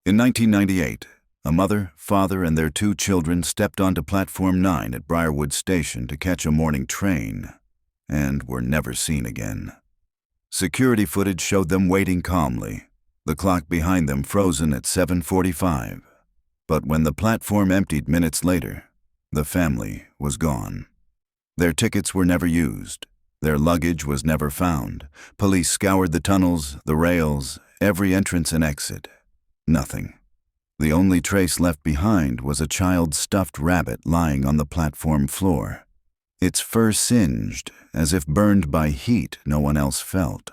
In 1998, a mother, father, and their 2 children stepped onto Platform 9 at Briarwood Station to catch a morning train, and were never seen again. Security footage showed them waiting calmly, the clock behind them frozen at 7:45. But when the platform emptied minutes later, the family was gone. Their tickets were never used. Their luggage was never found. Police scoured the tunnels, the rails, every entrance and exit. Nothing. The only trace left behind was a child's stuffed rabbit lying on the platform floor, its fur singed as if burned by heat no one else felt.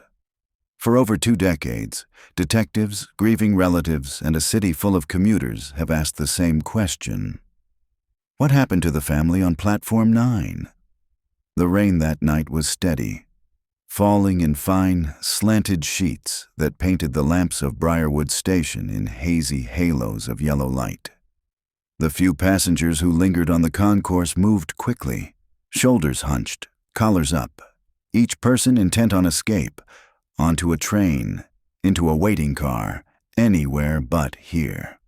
For over 2 decades, detectives, grieving relatives, and a city full of commuters have asked the same question. What happened to the family on Platform 9? The rain that night was steady, falling in fine, slanted sheets that painted the lamps of Briarwood Station in hazy halos of yellow light. The few passengers who lingered on the concourse moved quickly, shoulders hunched, collars up, each person intent on escape, onto a train, into a waiting car, anywhere but here.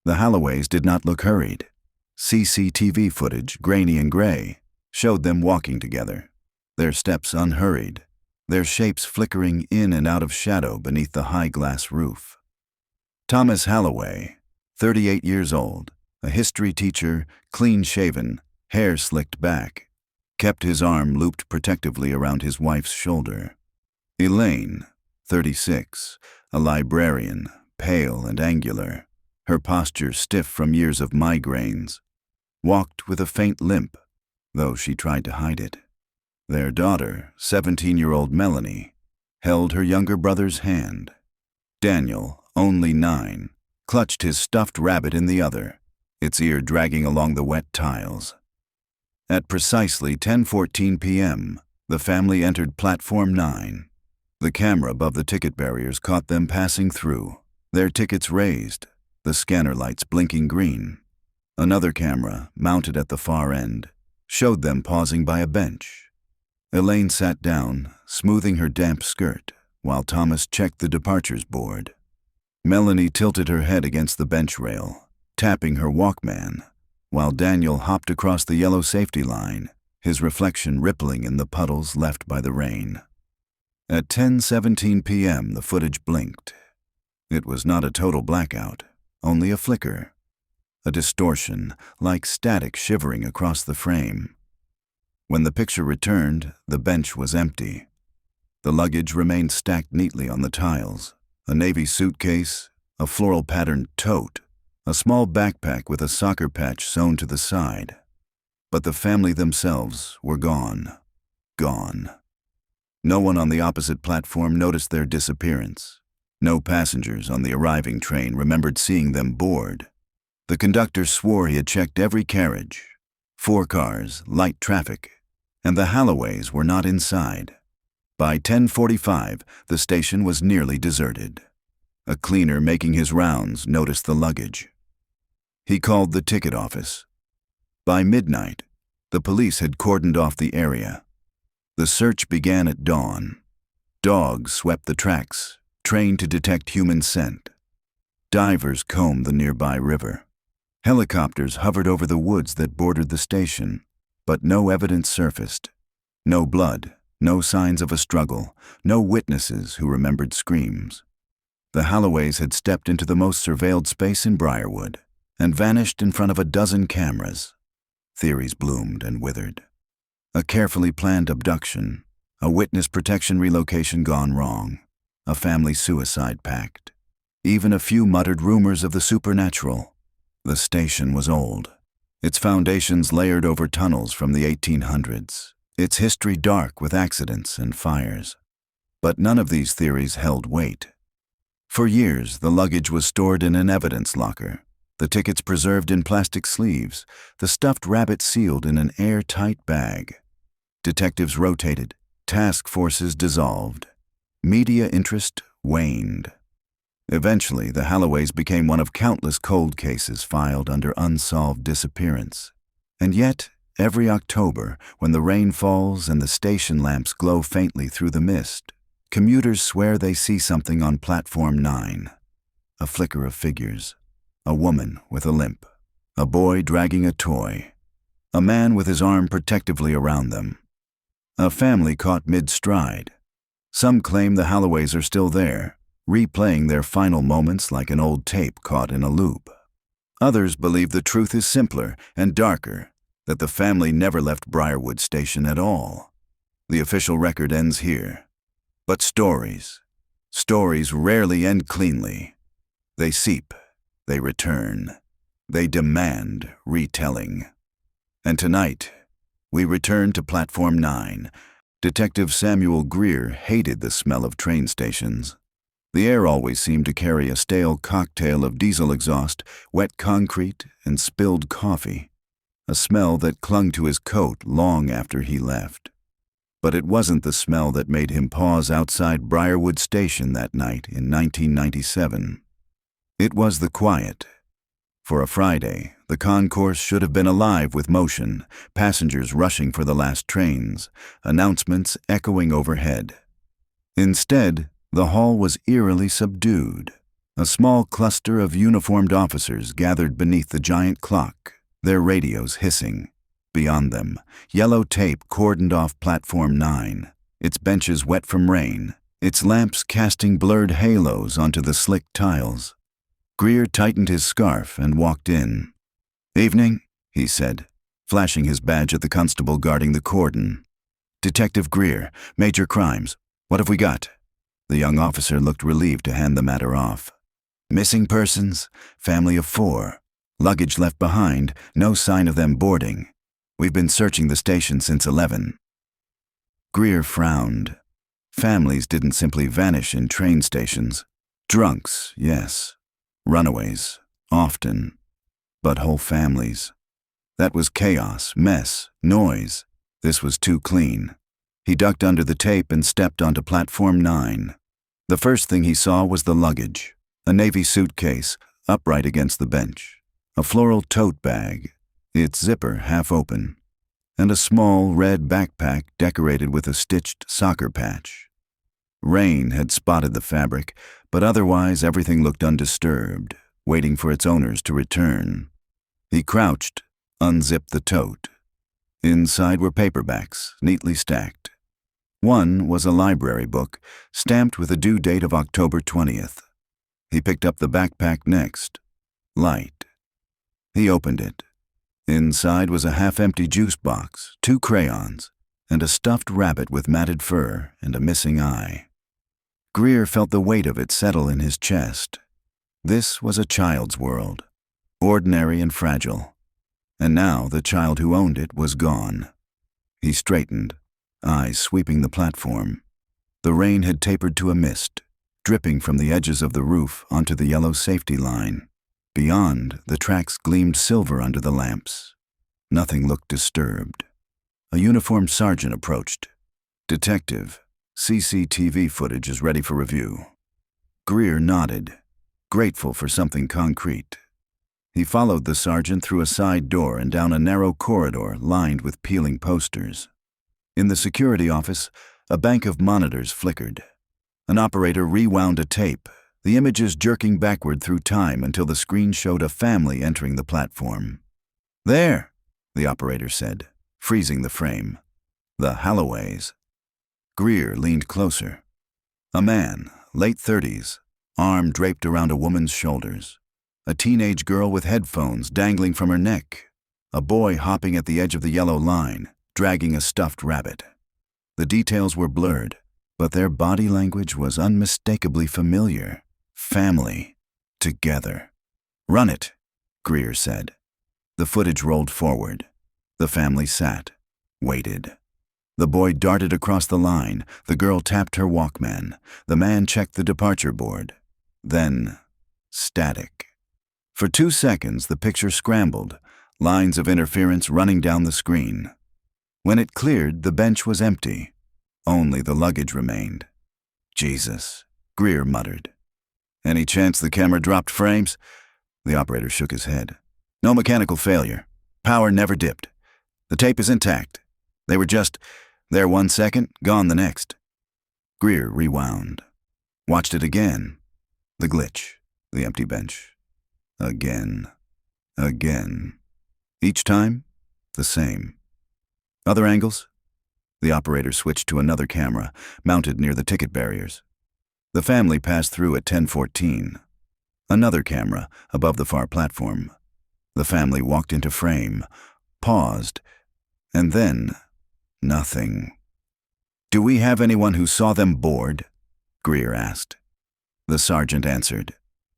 The Halloways did not look hurried. CCTV footage, grainy and gray, showed them walking together, their steps unhurried, their shapes flickering in and out of shadow beneath the high glass roof. Thomas Halloway, 38 years old, a history teacher, clean-shaven, hair slicked back, kept his arm looped protectively around his wife's shoulder. Elaine, 36, a librarian, pale and angular, her posture stiff from years of migraines, walked with a faint limp, though she tried to hide it. Their daughter, 17-year-old Melanie, held her younger brother's hand. Daniel, only 9, clutched his stuffed rabbit in the other, its ear dragging along the wet tiles. At precisely 10:14 p.m., the family entered Platform 9. The camera above the ticket barriers caught them passing through, their tickets raised, the scanner lights blinking green. Another camera, mounted at the far end, showed them pausing by a bench. Elaine sat down, smoothing her damp skirt, while Thomas checked the departures board. Melanie tilted her head against the bench rail, tapping her Walkman, while Daniel hopped across the yellow safety line, his reflection rippling in the puddles left by the rain. At 10:17 p.m., the footage blinked. It was not a total blackout, only a flicker, a distortion, like static shivering across the frame. When the picture returned, the bench was empty. The luggage remained stacked neatly on the tiles, a navy suitcase, a floral-patterned tote, a small backpack with a soccer patch sewn to the side. But the family themselves were gone. Gone. No one on the opposite platform noticed their disappearance. No passengers on the arriving train remembered seeing them board. The conductor swore he had checked every carriage. 4 cars, light traffic, and the Halloways were not inside. By 10:45, the station was nearly deserted. A cleaner making his rounds noticed the luggage. He called the ticket office. By midnight, the police had cordoned off the area. The search began at dawn. Dogs swept the tracks, trained to detect human scent. Divers combed the nearby river. Helicopters hovered over the woods that bordered the station, but no evidence surfaced. No blood, no signs of a struggle, no witnesses who remembered screams. The Halloways had stepped into the most surveilled space in Briarwood and vanished in front of a dozen cameras. Theories bloomed and withered. A carefully planned abduction, a witness protection relocation gone wrong, a family suicide pact, even a few muttered rumors of the supernatural. The station was old, its foundations layered over tunnels from the 1800s, its history dark with accidents and fires. But none of these theories held weight. For years, the luggage was stored in an evidence locker, the tickets preserved in plastic sleeves, the stuffed rabbit sealed in an airtight bag. Detectives rotated, task forces dissolved. Media interest waned. Eventually, the Halloways became one of countless cold cases filed under unsolved disappearance. And yet, every October, when the rain falls and the station lamps glow faintly through the mist, commuters swear they see something on Platform 9. a flicker of figures. A woman with a limp. A boy dragging a toy. A man with his arm protectively around them. A family caught mid-stride. Some claim the Halloways are still there, replaying their final moments like an old tape caught in a loop. Others believe the truth is simpler and darker, that the family never left Briarwood Station at all. The official record ends here. But stories rarely end cleanly. They seep, they return, they demand retelling. And tonight, we return to Platform 9. Detective Samuel Greer hated the smell of train stations. The air always seemed to carry a stale cocktail of diesel exhaust, wet concrete, and spilled coffee. A smell that clung to his coat long after he left. But it wasn't the smell that made him pause outside Briarwood Station that night in 1997. It was the quiet. For a Friday, the concourse should have been alive with motion, passengers rushing for the last trains, announcements echoing overhead. Instead, the hall was eerily subdued. A small cluster of uniformed officers gathered beneath the giant clock, their radios hissing. Beyond them, yellow tape cordoned off Platform 9, its benches wet from rain, its lamps casting blurred halos onto the slick tiles. Greer tightened his scarf and walked in. "Evening," he said, flashing his badge at the constable guarding the cordon. "Detective Greer, Major Crimes. What have we got?" The young officer looked relieved to hand the matter off. "Missing persons, family of 4. Luggage left behind, no sign of them boarding. We've been searching the station since 11. Greer frowned. Families didn't simply vanish in train stations. Drunks, yes. Runaways, often. But whole families. That was chaos, mess, noise. This was too clean. He ducked under the tape and stepped onto Platform 9. The first thing he saw was the luggage. A navy suitcase, upright against the bench. A floral tote bag, its zipper half open. And a small red backpack decorated with a stitched soccer patch. Rain had spotted the fabric, but otherwise everything looked undisturbed, waiting for its owners to return. He crouched, unzipped the tote. Inside were paperbacks, neatly stacked. One was a library book, stamped with a due date of October 20th. He picked up the backpack next. Light. He opened it. Inside was a half-empty juice box, 2 crayons, and a stuffed rabbit with matted fur and a missing eye. Greer felt the weight of it settle in his chest. This was a child's world, ordinary and fragile. And now the child who owned it was gone. He straightened, eyes sweeping the platform. The rain had tapered to a mist, dripping from the edges of the roof onto the yellow safety line. Beyond, the tracks gleamed silver under the lamps. Nothing looked disturbed. A uniformed sergeant approached. "Detective, CCTV footage is ready for review." Greer nodded, grateful for something concrete. He followed the sergeant through a side door and down a narrow corridor lined with peeling posters. In the security office, a bank of monitors flickered. An operator rewound a tape, the images jerking backward through time until the screen showed a family entering the platform. "There," the operator said, freezing the frame. "The Halloways." Greer leaned closer. A man, late 30s, arm draped around a woman's shoulders. A teenage girl with headphones dangling from her neck. A boy hopping at the edge of the yellow line, dragging a stuffed rabbit. The details were blurred, but their body language was unmistakably familiar. Family. Together. "Run it," Greer said. The footage rolled forward. The family sat, waited. The boy darted across the line. The girl tapped her Walkman. The man checked the departure board. Then, static. For 2 seconds, the picture scrambled, lines of interference running down the screen. When it cleared, the bench was empty. Only the luggage remained. "Jesus," Greer muttered. "Any chance the camera dropped frames?" The operator shook his head. "No mechanical failure. Power never dipped. The tape is intact. They were just there 1 second, gone the next." Greer rewound. Watched it again. The glitch. The empty bench. Again. Again. Each time, the same. Other angles? The operator switched to another camera, mounted near the ticket barriers. The family passed through at 10:14. Another camera, above the far platform. The family walked into frame, paused, and then, nothing. "Do we have anyone who saw them board?" Greer asked. The sergeant answered.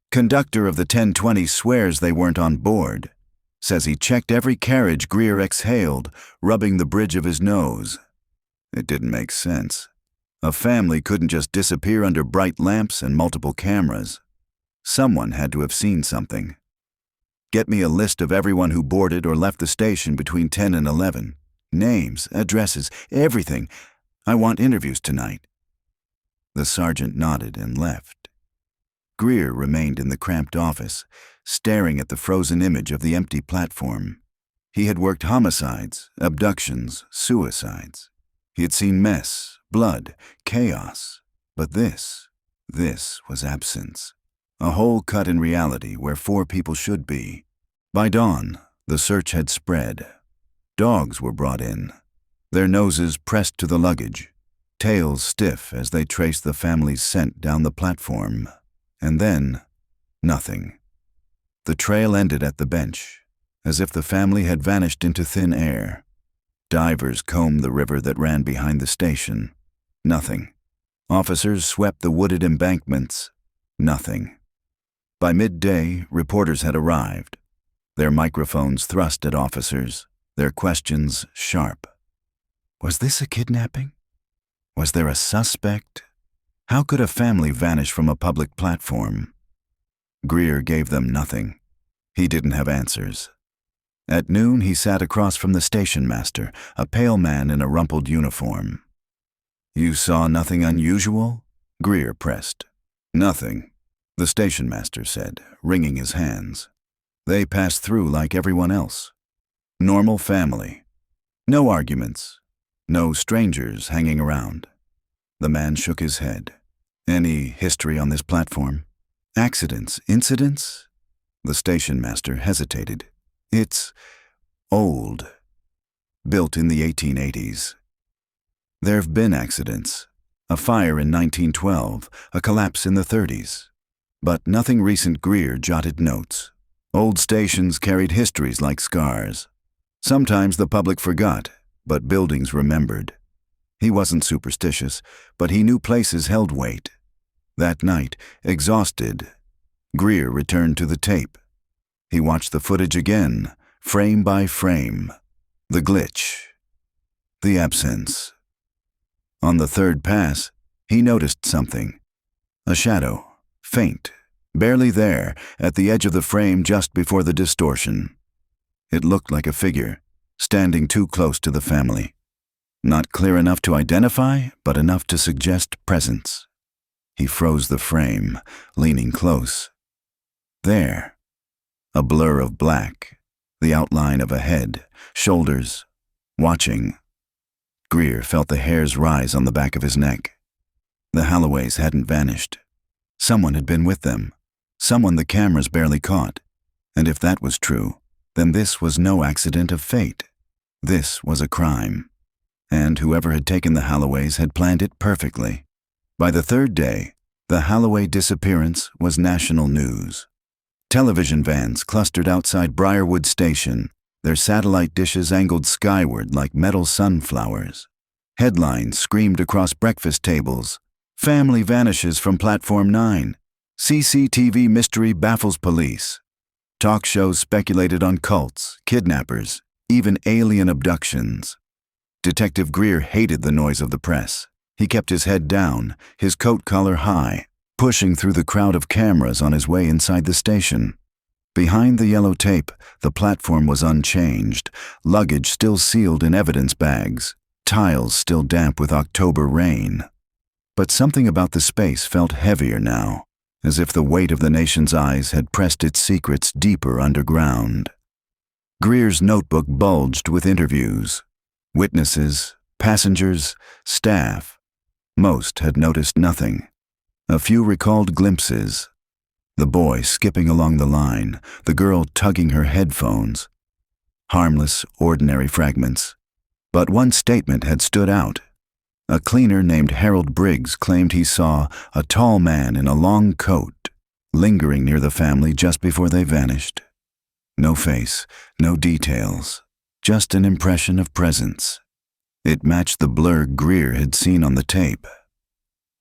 "Conductor of the 1020 swears they weren't on board. Says he checked every carriage Greer exhaled, rubbing the bridge of his nose." It didn't make sense. A family couldn't just disappear under bright lamps and multiple cameras. Someone had to have seen something. "Get me a list of everyone who boarded or left the station between 10 and 11. Names, addresses, everything. I want interviews tonight." The sergeant nodded and left. Greer remained in the cramped office, staring at the frozen image of the empty platform. He had worked homicides, abductions, suicides. He had seen mess, blood, chaos. But this was absence. A hole cut in reality where 4 people should be. By dawn, the search had spread. Dogs were brought in, their noses pressed to the luggage, tails stiff as they traced the family's scent down the platform. And then, nothing. The trail ended at the bench, as if the family had vanished into thin air. Divers combed the river that ran behind the station. Nothing. Officers swept the wooded embankments. Nothing. By midday, reporters had arrived, their microphones thrust at officers, their questions sharp. Was this a kidnapping? Was there a suspect? How could a family vanish from a public platform? Greer gave them nothing. He didn't have answers. At noon, he sat across from the station master, a pale man in a rumpled uniform. "You saw nothing unusual?" Greer pressed. "Nothing," the station master said, wringing his hands. "They passed through like everyone else. Normal family. No arguments. No strangers hanging around." The man shook his head. "Any history on this platform? Accidents, incidents?" The station master hesitated. "It's old. Built in the 1880s. There've been accidents. A fire in 1912, a collapse in the 30s. But nothing recent." Greer jotted notes. Old stations carried histories like scars. Sometimes the public forgot, but buildings remembered. He wasn't superstitious, but he knew places held weight. That night, exhausted, Greer returned to the tape. He watched the footage again, frame by frame. The glitch. The absence. On the third pass, he noticed something. A shadow, faint, barely there, at the edge of the frame just before the distortion. It looked like a figure, standing too close to the family. Not clear enough to identify, but enough to suggest presence. He froze the frame, leaning close. There. A blur of black, the outline of a head, shoulders, watching. Greer felt the hairs rise on the back of his neck. The Halloways hadn't vanished. Someone had been with them, someone the cameras barely caught. And if that was true, then this was no accident of fate. This was a crime. And whoever had taken the Halloways had planned it perfectly. By the third day, the Halloway disappearance was national news. Television vans clustered outside Briarwood Station, their satellite dishes angled skyward like metal sunflowers. Headlines screamed across breakfast tables. "Family vanishes from Platform 9. CCTV mystery baffles police." Talk shows speculated on cults, kidnappers, even alien abductions. Detective Greer hated the noise of the press. He kept his head down, his coat collar high, pushing through the crowd of cameras on his way inside the station. Behind the yellow tape, the platform was unchanged, luggage still sealed in evidence bags, tiles still damp with October rain. But something about the space felt heavier now, as if the weight of the nation's eyes had pressed its secrets deeper underground. Greer's notebook bulged with interviews. Witnesses, passengers, staff. Most had noticed nothing. A few recalled glimpses. The boy skipping along the line, the girl tugging her headphones. Harmless, ordinary fragments. But one statement had stood out. A cleaner named Harold Briggs claimed he saw a tall man in a long coat lingering near the family just before they vanished. No face, no details, just an impression of presence. It matched the blur Greer had seen on the tape.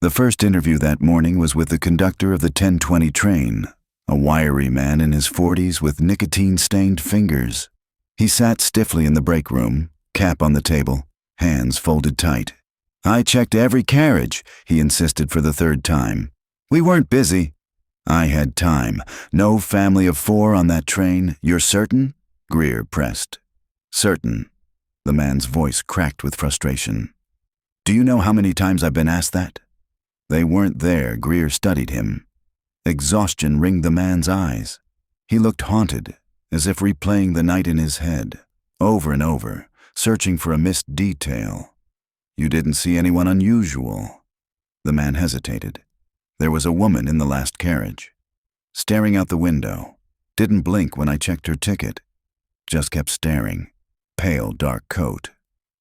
The first interview that morning was with the conductor of the 10:20 train, a wiry man in his 40s with nicotine-stained fingers. He sat stiffly in the break room, cap on the table, hands folded tight. "I checked every carriage," he insisted for the third time. "We weren't busy." "I had time. No family of 4 on that train. You're certain?" Greer pressed. "Certain." The man's voice cracked with frustration. "Do you know how many times I've been asked that?" They weren't there. Greer studied him. Exhaustion ringed the man's eyes. He looked haunted, as if replaying the night in his head, over and over, searching for a missed detail. "You didn't see anyone unusual?" The man hesitated. "There was a woman in the last carriage. Staring out the window. Didn't blink when I checked her ticket. Just kept staring. Pale, dark coat.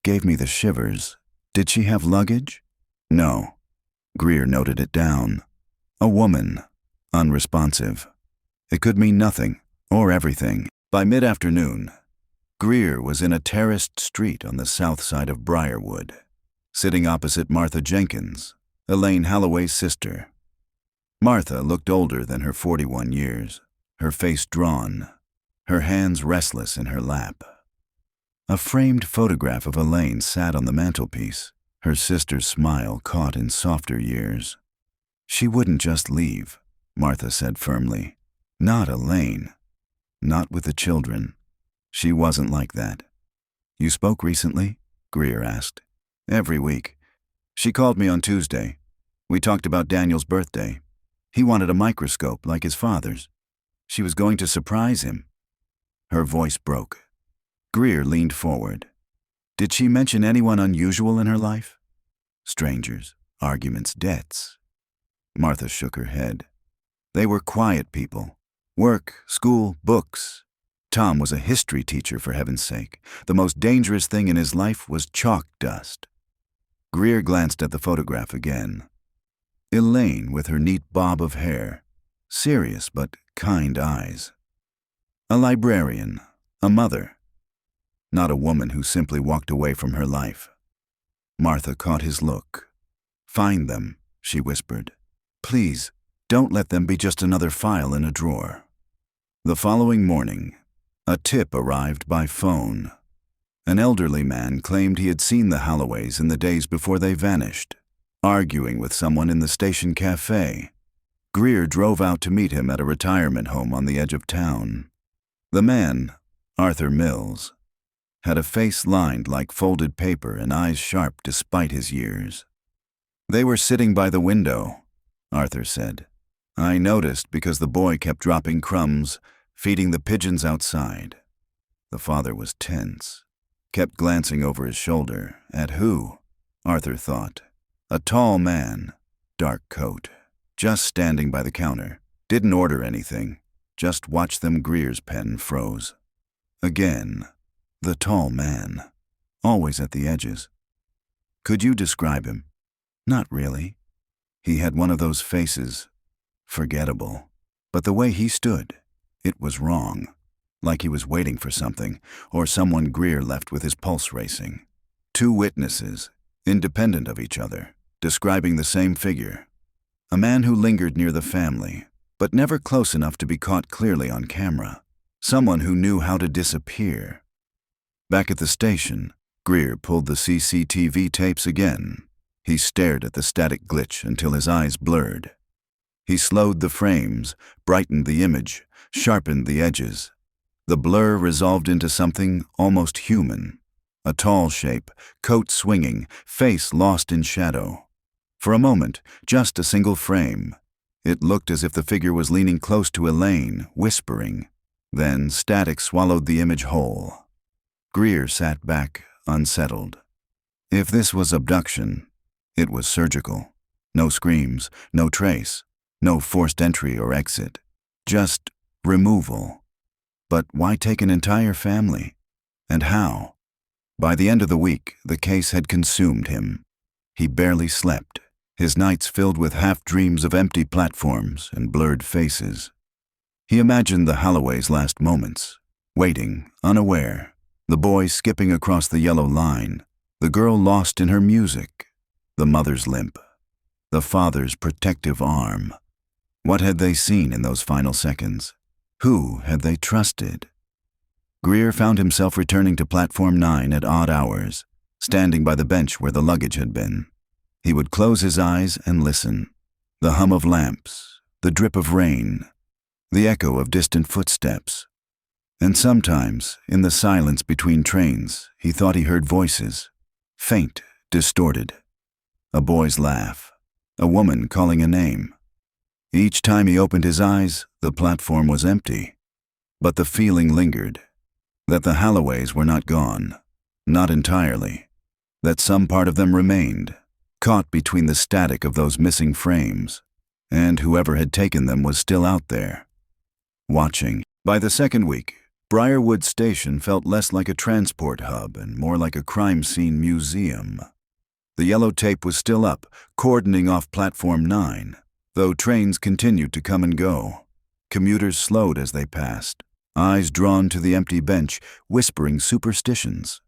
Gave me the shivers. Did she have luggage?" "No." Greer noted it down. "A woman. Unresponsive." It could mean nothing, or everything. By mid-afternoon, Greer was in a terraced street on the south side of Briarwood, sitting opposite Martha Jenkins, Elaine Halloway's sister. Martha looked older than her 41 years, her face drawn, her hands restless in her lap. A framed photograph of Elaine sat on the mantelpiece, her sister's smile caught in softer years. "She wouldn't just leave," Martha said firmly. "Not Elaine. Not with the children. She wasn't like that." "You spoke recently?" Greer asked. "Every week. She called me on Tuesday. We talked about Daniel's birthday. He wanted a microscope like his father's. She was going to surprise him." Her voice broke. Greer leaned forward. "Did she mention anyone unusual in her life? Strangers, arguments, debts?" Martha shook her head. "They were quiet people. Work, school, books. Tom was a history teacher, for heaven's sake. The most dangerous thing in his life was chalk dust." Greer glanced at the photograph again. Elaine with her neat bob of hair, serious but kind eyes. A librarian, a mother. Not a woman who simply walked away from her life. Martha caught his look. "Find them," she whispered. "Please, don't let them be just another file in a drawer." The following morning, a tip arrived by phone. An elderly man claimed he had seen the Halloways in the days before they vanished, arguing with someone in the station cafe. Greer drove out to meet him at a retirement home on the edge of town. The man, Arthur Mills, had a face lined like folded paper and eyes sharp despite his years. "They were sitting by the window," Arthur said. "I noticed because the boy kept dropping crumbs, feeding the pigeons outside." The father was tense, kept glancing over his shoulder. At who? Arthur thought. A tall man, dark coat, just standing by the counter. Didn't order anything, just watched them. Greer's pen froze. Again, the tall man, always at the edges. "Could you describe him?" "Not really." He had one of those faces, forgettable. But the way he stood, it was wrong. Like he was waiting for something, or someone Greer left with his pulse racing. 2 witnesses, independent of each other, describing the same figure. A man who lingered near the family, but never close enough to be caught clearly on camera. Someone who knew how to disappear. Back at the station, Greer pulled the CCTV tapes again. He stared at the static glitch until his eyes blurred. He slowed the frames, brightened the image, sharpened the edges. The blur resolved into something almost human. A tall shape, coat swinging, face lost in shadow. For a moment, just a single frame. It looked as if the figure was leaning close to Elaine, whispering. Then static swallowed the image whole. Greer sat back, unsettled. If this was abduction, it was surgical. No screams, no trace, no forced entry or exit. Just removal. But why take an entire family? And how? By the end of the week, the case had consumed him. He barely slept, his nights filled with half-dreams of empty platforms and blurred faces. He imagined the Halloway's last moments, waiting, unaware, the boy skipping across the yellow line, the girl lost in her music, the mother's limp, the father's protective arm. What had they seen in those final seconds? Who had they trusted? Greer found himself returning to Platform 9 at odd hours, standing by the bench where the luggage had been. He would close his eyes and listen. The hum of lamps, the drip of rain, the echo of distant footsteps. And sometimes, in the silence between trains, he thought he heard voices, faint, distorted. A boy's laugh, a woman calling a name. Each time he opened his eyes, the platform was empty. But the feeling lingered, that the Halloways were not gone, not entirely, that some part of them remained, caught between the static of those missing frames, and whoever had taken them was still out there, watching. By the second week, Briarwood Station felt less like a transport hub and more like a crime scene museum. The yellow tape was still up, cordoning off Platform 9, though trains continued to come and go. Commuters slowed as they passed, eyes drawn to the empty bench, whispering superstitions.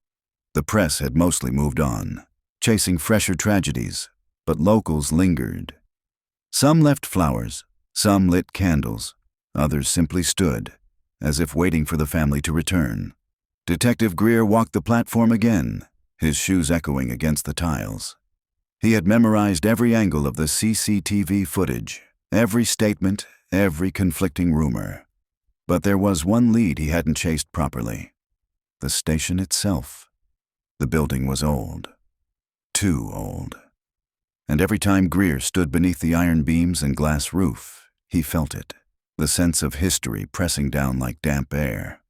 The press had mostly moved on, chasing fresher tragedies, but locals lingered. Some left flowers, some lit candles, others simply stood, as if waiting for the family to return. Detective Greer walked the platform again, his shoes echoing against the tiles. He had memorized every angle of the CCTV footage, every statement, every conflicting rumor. But there was one lead he hadn't chased properly. The station itself. The building was old. Too old. And every time Greer stood beneath the iron beams and glass roof, he felt it, the sense of history pressing down like damp air.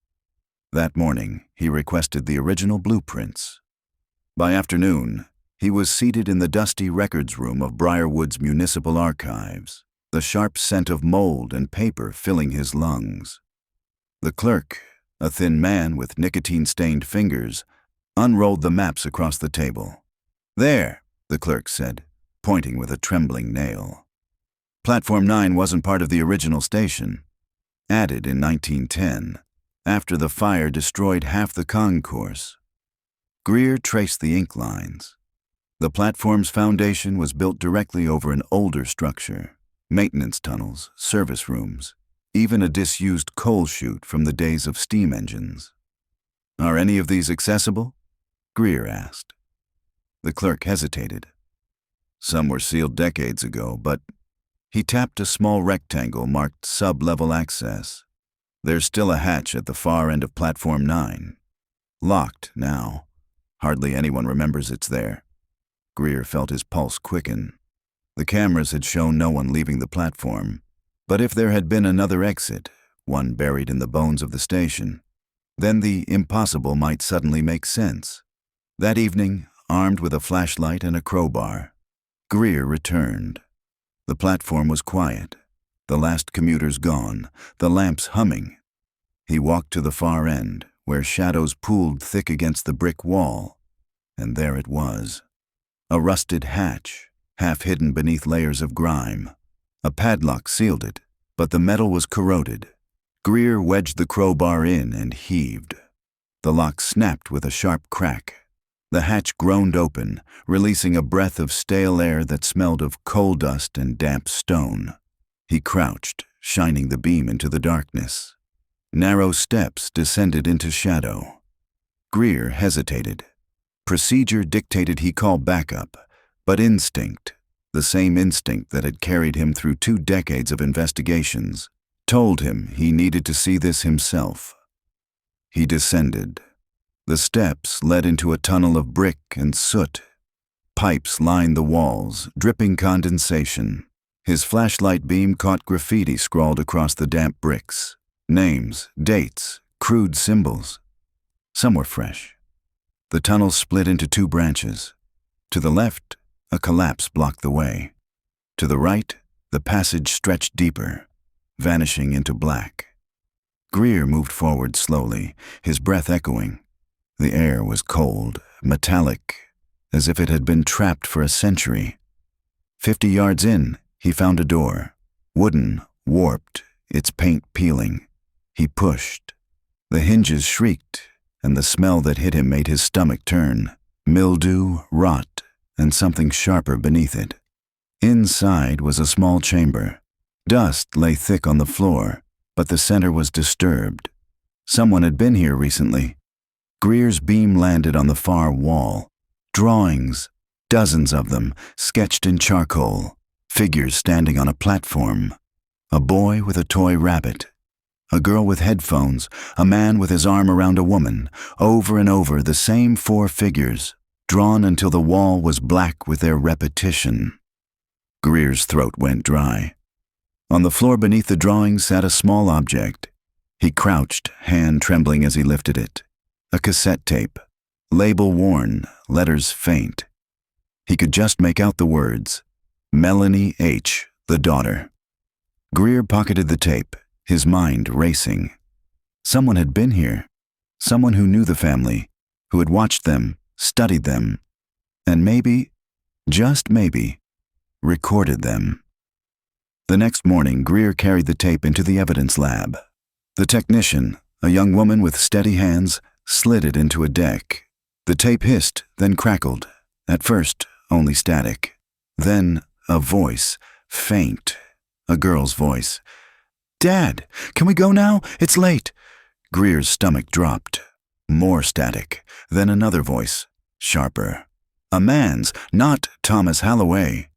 That morning, he requested the original blueprints. By afternoon, he was seated in the dusty records room of Briarwood's municipal archives, the sharp scent of mold and paper filling his lungs. The clerk, a thin man with nicotine-stained fingers, unrolled the maps across the table. "There," the clerk said, pointing with a trembling nail. Platform 9 wasn't part of the original station. Added in 1910, after the fire destroyed half the concourse. Greer traced the ink lines. The platform's foundation was built directly over an older structure, maintenance tunnels, service rooms, even a disused coal chute from the days of steam engines. "Are any of these accessible?" Greer asked. The clerk hesitated. "Some were sealed decades ago, but..." He tapped a small rectangle marked sub-level access. "There's still a hatch at the far end of Platform 9. Locked now. Hardly anyone remembers it's there." Greer felt his pulse quicken. The cameras had shown no one leaving the platform, but if there had been another exit, one buried in the bones of the station, then the impossible might suddenly make sense. That evening, armed with a flashlight and a crowbar, Greer returned. The platform was quiet, the last commuters gone, the lamps humming. He walked to the far end, where shadows pooled thick against the brick wall, and there it was. A rusted hatch, half hidden beneath layers of grime. A padlock sealed it, but the metal was corroded. Greer wedged the crowbar in and heaved. The lock snapped with a sharp crack. The hatch groaned open, releasing a breath of stale air that smelled of coal dust and damp stone. He crouched, shining the beam into the darkness. Narrow steps descended into shadow. Greer hesitated. Procedure dictated he call backup, but instinct, the same instinct that had carried him through 2 decades of investigations, told him he needed to see this himself. He descended. The steps led into a tunnel of brick and soot. Pipes lined the walls, dripping condensation. His flashlight beam caught graffiti scrawled across the damp bricks. Names, dates, crude symbols. Some were fresh. The tunnel split into 2 branches. To the left, a collapse blocked the way. To the right, the passage stretched deeper. vanishing into black. Greer moved forward slowly, his breath echoing. The air was cold, metallic, as if it had been trapped for a century. 50 yards in, he found a door, wooden, warped, its paint peeling. He pushed. The hinges shrieked, and the smell that hit him made his stomach turn. Mildew, rot, and something sharper beneath it. Inside was a small chamber. Dust lay thick on the floor, but the center was disturbed. Someone had been here recently. Greer's beam landed on the far wall. Drawings, dozens of them, sketched in charcoal. Figures standing on a platform. A boy with a toy rabbit. A girl with headphones. A man with his arm around a woman. Over and over, the same 4 figures, drawn until the wall was black with their repetition. Greer's throat went dry. On the floor beneath the drawing sat a small object. He crouched, hand trembling as he lifted it. A cassette tape. Label worn, letters faint. He could just make out the words, Melanie H., the daughter. Greer pocketed the tape, his mind racing. Someone had been here. Someone who knew the family, who had watched them, studied them, and maybe, just maybe, recorded them. The next morning, Greer carried the tape into the evidence lab. The technician, a young woman with steady hands, slid it into a deck. The tape hissed, then crackled. At first, only static. Then, a voice, faint. A girl's voice. "Dad, can we go now? It's late." Greer's stomach dropped. More static. Then another voice, sharper. A man's, not Thomas Halloway.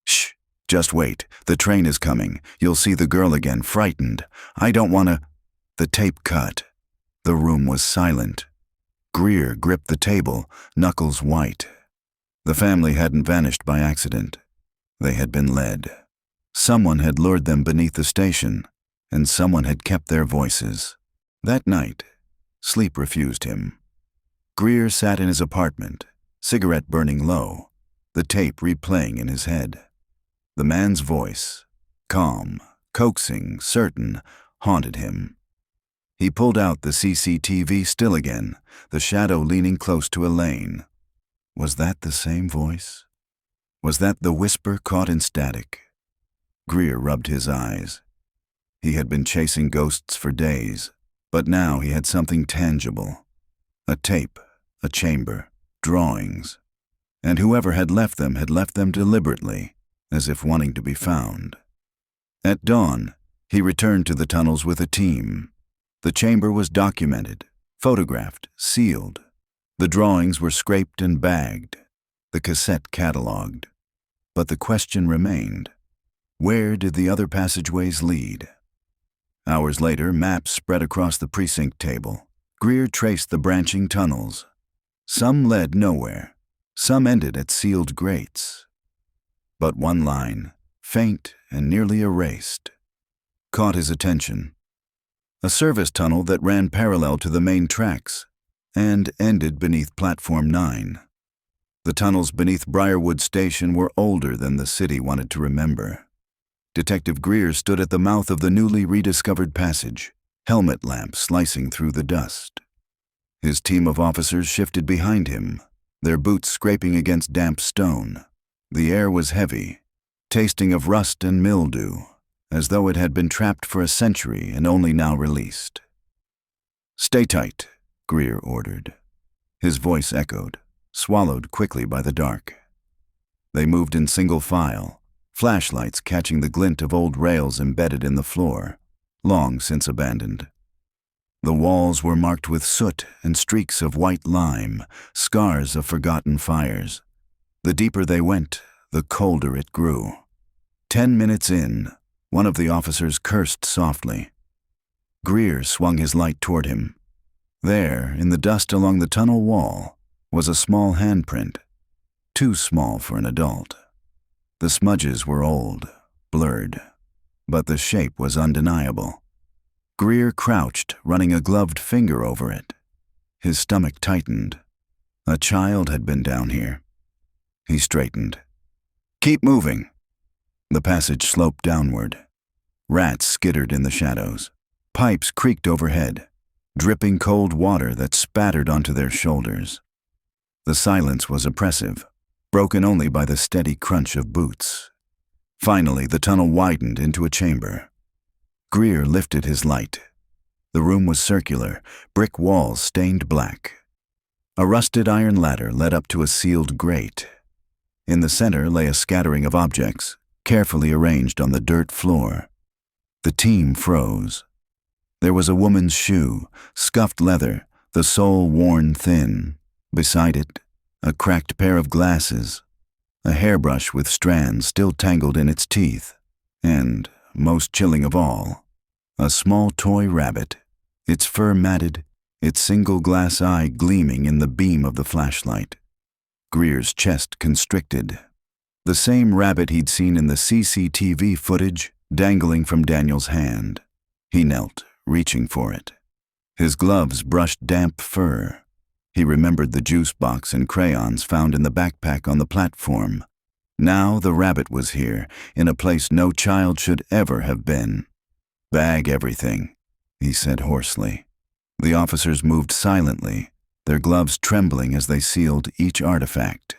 "Shh, just wait. The train is coming. You'll see the girl again, frightened. I don't want to—" The tape cut. The room was silent. Greer gripped the table, knuckles white. The family hadn't vanished by accident. They had been led. Someone had lured them beneath the station, and someone had kept their voices. That night, sleep refused him. Greer sat in his apartment, cigarette burning low, the tape replaying in his head. The man's voice, calm, coaxing, certain, haunted him. He pulled out the CCTV still again, the shadow leaning close to Elaine. Was that the same voice? Was that the whisper caught in static? Greer rubbed his eyes. He had been chasing ghosts for days, but now he had something tangible. A tape, a chamber, drawings. And whoever had left them deliberately, as if wanting to be found. At dawn, he returned to the tunnels with a team. The chamber was documented, photographed, sealed. The drawings were scraped and bagged, the cassette catalogued. But the question remained, where did the other passageways lead? Hours later, maps spread across the precinct table. Greer traced the branching tunnels. Some led nowhere, some ended at sealed grates. But one line, faint and nearly erased, caught his attention. A service tunnel that ran parallel to the main tracks and ended beneath Platform 9. The tunnels beneath Briarwood Station were older than the city wanted to remember. Detective Greer stood at the mouth of the newly rediscovered passage, helmet lamp slicing through the dust. His team of officers shifted behind him, their boots scraping against damp stone. The air was heavy, tasting of rust and mildew, as though it had been trapped for a century and only now released. "Stay tight," Greer ordered. His voice echoed, swallowed quickly by the dark. They moved in single file, flashlights catching the glint of old rails embedded in the floor, long since abandoned. The walls were marked with soot and streaks of white lime, scars of forgotten fires. The deeper they went, the colder it grew. 10 minutes in, one of the officers cursed softly. Greer swung his light toward him. There, in the dust along the tunnel wall, was a small handprint, too small for an adult. The smudges were old, blurred, but the shape was undeniable. Greer crouched, running a gloved finger over it. His stomach tightened. A child had been down here. He straightened. "Keep moving." The passage sloped downward. Rats skittered in the shadows. Pipes creaked overhead, dripping cold water that spattered onto their shoulders. The silence was oppressive, broken only by the steady crunch of boots. Finally, the tunnel widened into a chamber. Greer lifted his light. The room was circular, brick walls stained black. A rusted iron ladder led up to a sealed grate. In the center lay a scattering of objects, carefully arranged on the dirt floor. The team froze. There was a woman's shoe, scuffed leather, the sole worn thin. Beside it, a cracked pair of glasses, a hairbrush with strands still tangled in its teeth, and, most chilling of all, a small toy rabbit, its fur matted, its single glass eye gleaming in the beam of the flashlight. Greer's chest constricted. The same rabbit he'd seen in the CCTV footage dangling from Daniel's hand. He knelt, reaching for it. His gloves brushed damp fur. He remembered the juice box and crayons found in the backpack on the platform. Now the rabbit was here, in a place no child should ever have been. "Bag everything," he said hoarsely. The officers moved silently, their gloves trembling as they sealed each artifact.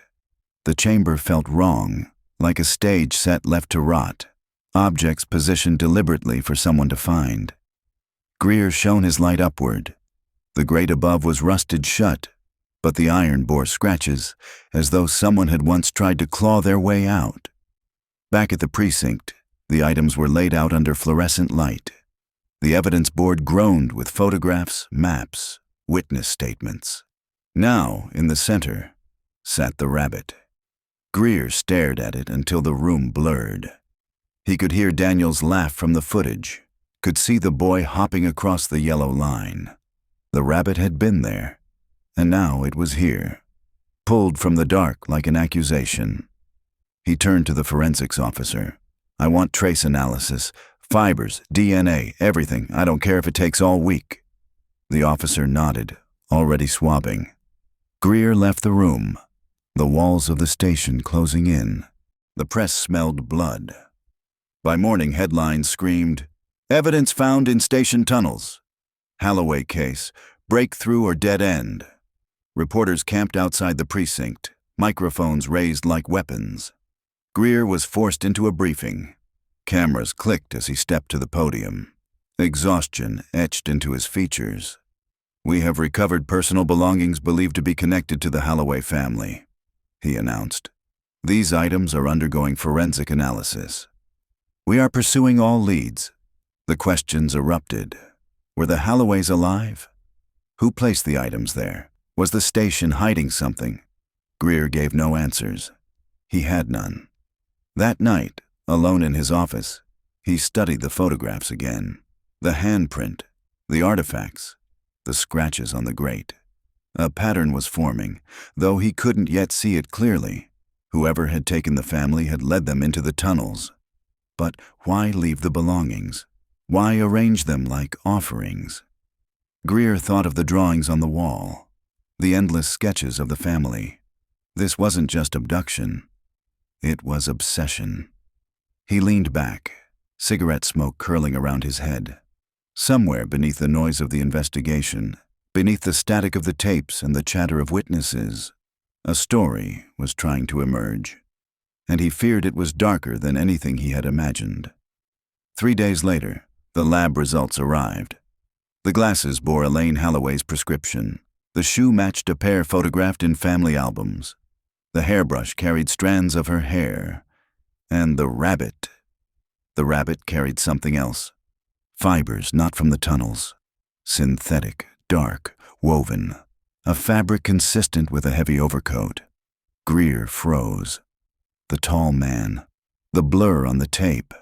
The chamber felt wrong, like a stage set left to rot, objects positioned deliberately for someone to find. Greer shone his light upward. The grate above was rusted shut, but the iron bore scratches, as though someone had once tried to claw their way out. Back at the precinct, the items were laid out under fluorescent light. The evidence board groaned with photographs, maps, witness statements. Now, in the center, sat the rabbit. Greer stared at it until the room blurred. He could hear Daniel's laugh from the footage, could see the boy hopping across the yellow line. The rabbit had been there, and now it was here, pulled from the dark like an accusation. He turned to the forensics officer. "I want trace analysis. Fibers, DNA, everything. I don't care if it takes all week." The officer nodded, already swabbing. Greer left the room, the walls of the station closing in. The press smelled blood. By morning, headlines screamed, "Evidence found in station tunnels. Halloway case, breakthrough or dead end." Reporters camped outside the precinct, microphones raised like weapons. Greer was forced into a briefing. Cameras clicked as he stepped to the podium. Exhaustion etched into his features. "We have recovered personal belongings believed to be connected to the Halloway family," he announced. "These items are undergoing forensic analysis. We are pursuing all leads." The questions erupted. Were the Halloways alive? Who placed the items there? Was the station hiding something? Greer gave no answers. He had none. That night, alone in his office, he studied the photographs again. The handprint, the artifacts, the scratches on the grate. A pattern was forming, though he couldn't yet see it clearly. Whoever had taken the family had led them into the tunnels. But why leave the belongings? Why arrange them like offerings? Greer thought of the drawings on the wall, the endless sketches of the family. This wasn't just abduction. It was obsession. He leaned back, cigarette smoke curling around his head. Somewhere beneath the noise of the investigation, beneath the static of the tapes and the chatter of witnesses, a story was trying to emerge, and he feared it was darker than anything he had imagined. 3 days later, the lab results arrived. The glasses bore Elaine Halloway's prescription. The shoe matched a pair photographed in family albums. The hairbrush carried strands of her hair. And the rabbit carried something else. Fibers not from the tunnels. Synthetic, dark, woven. A fabric consistent with a heavy overcoat. Greer froze. The tall man. The blur on the tape.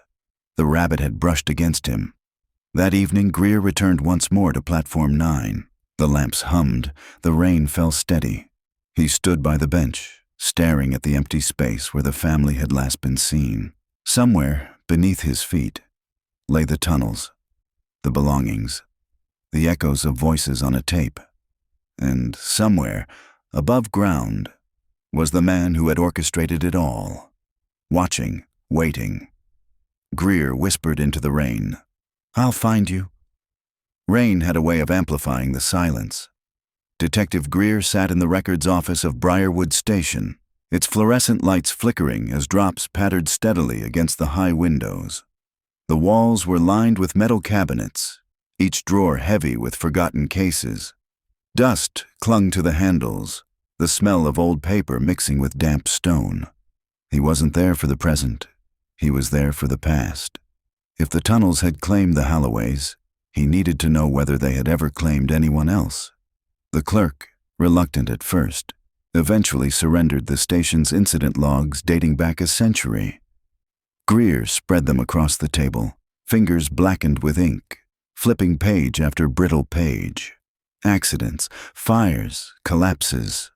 The rabbit had brushed against him. That evening, Greer returned once more to Platform 9. The lamps hummed. The rain fell steady. He stood by the bench, staring at the empty space where the family had last been seen. Somewhere, beneath his feet, lay the tunnels, the belongings, the echoes of voices on a tape. And somewhere, above ground, was the man who had orchestrated it all, watching, waiting. Greer whispered into the rain. "I'll find you." Rain had a way of amplifying the silence. Detective Greer sat in the records office of Briarwood Station, its fluorescent lights flickering as drops pattered steadily against the high windows. The walls were lined with metal cabinets, each drawer heavy with forgotten cases. Dust clung to the handles, the smell of old paper mixing with damp stone. He wasn't there for the present. He was there for the past. If the tunnels had claimed the Halloways, he needed to know whether they had ever claimed anyone else. The clerk, reluctant at first, eventually surrendered the station's incident logs dating back a century. Greer spread them across the table, fingers blackened with ink, flipping page after brittle page. Accidents, fires, collapses,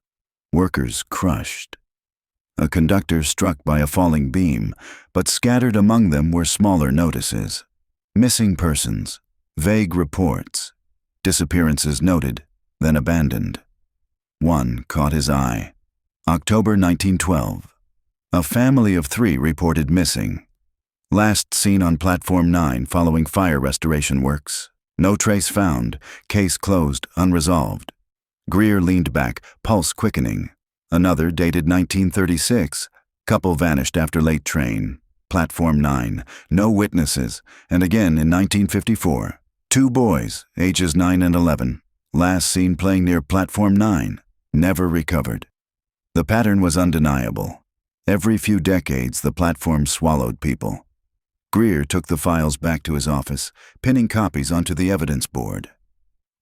workers crushed. A conductor struck by a falling beam, but scattered among them were smaller notices. Missing persons, vague reports, disappearances noted, then abandoned. One caught his eye. October 1912. A family of 3 reported missing. Last seen on Platform 9 following fire restoration works. No trace found. Case closed, unresolved. Greer leaned back, pulse quickening. Another dated 1936. Couple vanished after late train. Platform 9. No witnesses. And again in 1954. 2 boys, ages 9 and 11. Last seen playing near Platform 9. Never recovered. The pattern was undeniable. Every few decades, the platform swallowed people. Greer took the files back to his office, pinning copies onto the evidence board.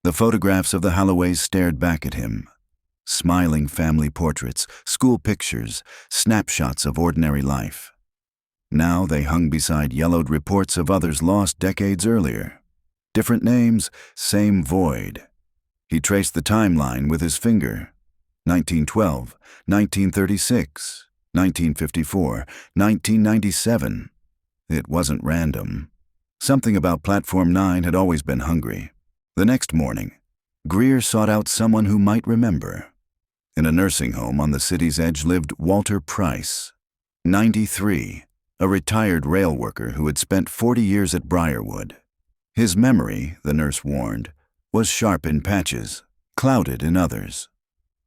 The photographs of the Halloways stared back at him. Smiling family portraits, school pictures, snapshots of ordinary life. Now they hung beside yellowed reports of others lost decades earlier. Different names, same void. He traced the timeline with his finger. 1912, 1936, 1954, 1997. It wasn't random. Something about Platform 9 had always been hungry. The next morning, Greer sought out someone who might remember. In a nursing home on the city's edge lived Walter Price, 93, a retired rail worker who had spent 40 years at Briarwood. His memory, the nurse warned, was sharp in patches, clouded in others.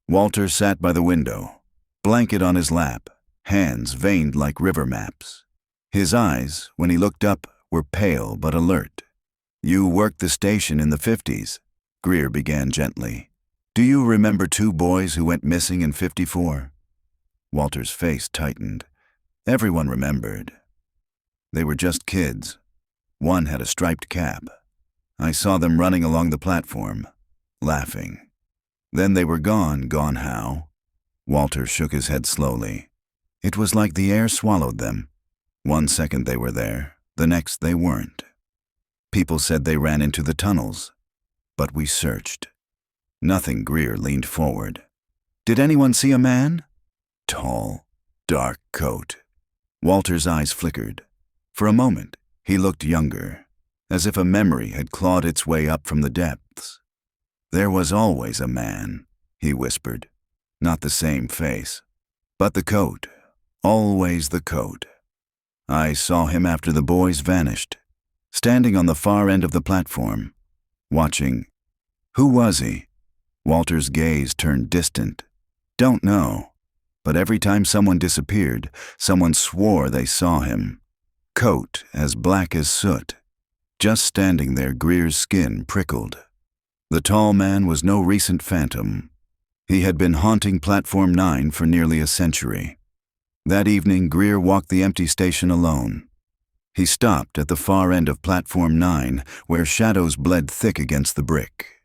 Walter sat by the window, blanket on his lap, hands veined like river maps. His eyes, when he looked up, were pale but alert. "You worked the station in the 50s, Greer began gently. "Do you remember 2 boys who went missing in 54? Walter's face tightened. Everyone remembered. They were just kids. One had a striped cap. I saw them running along the platform, laughing. Then they were gone how?" Walter shook his head slowly. It was like the air swallowed them. One second they were there, the next they weren't. People said they ran into the tunnels, but we searched. Nothing. Greer leaned forward. "Did anyone see a man?" Tall, dark coat. Walter's eyes flickered. For a moment, he looked younger, as if a memory had clawed its way up from the depths. "There was always a man," he whispered. "Not the same face, but the coat, always the coat. I saw him after the boys vanished, standing on the far end of the platform, watching. Who was he?" Walter's gaze turned distant. "Don't know, but every time someone disappeared, someone swore they saw him. Coat as black as soot. Just standing there, Greer's skin prickled. The tall man was no recent phantom. He had been haunting Platform 9 for nearly a century. That evening, Greer walked the empty station alone. He stopped at the far end of Platform 9, where shadows bled thick against the brick.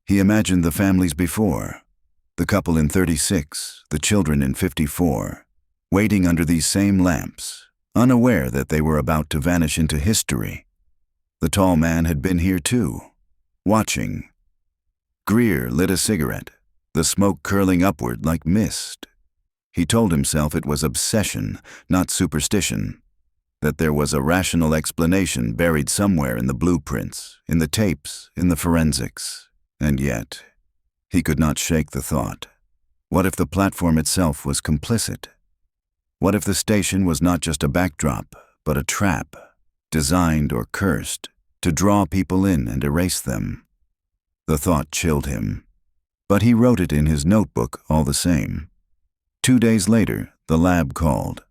He imagined the families before, the couple in 36, the children in 54, waiting under these same lamps, unaware that they were about to vanish into history. The tall man had been here too, watching. Greer lit a cigarette, the smoke curling upward like mist. He told himself it was obsession, not superstition, that there was a rational explanation buried somewhere in the blueprints, in the tapes, in the forensics. And yet, he could not shake the thought. What if the platform itself was complicit? What if the station was not just a backdrop, but a trap? designed or cursed to draw people in and erase them. The thought chilled him, but he wrote it in his notebook all the same. 2 days later, the lab called.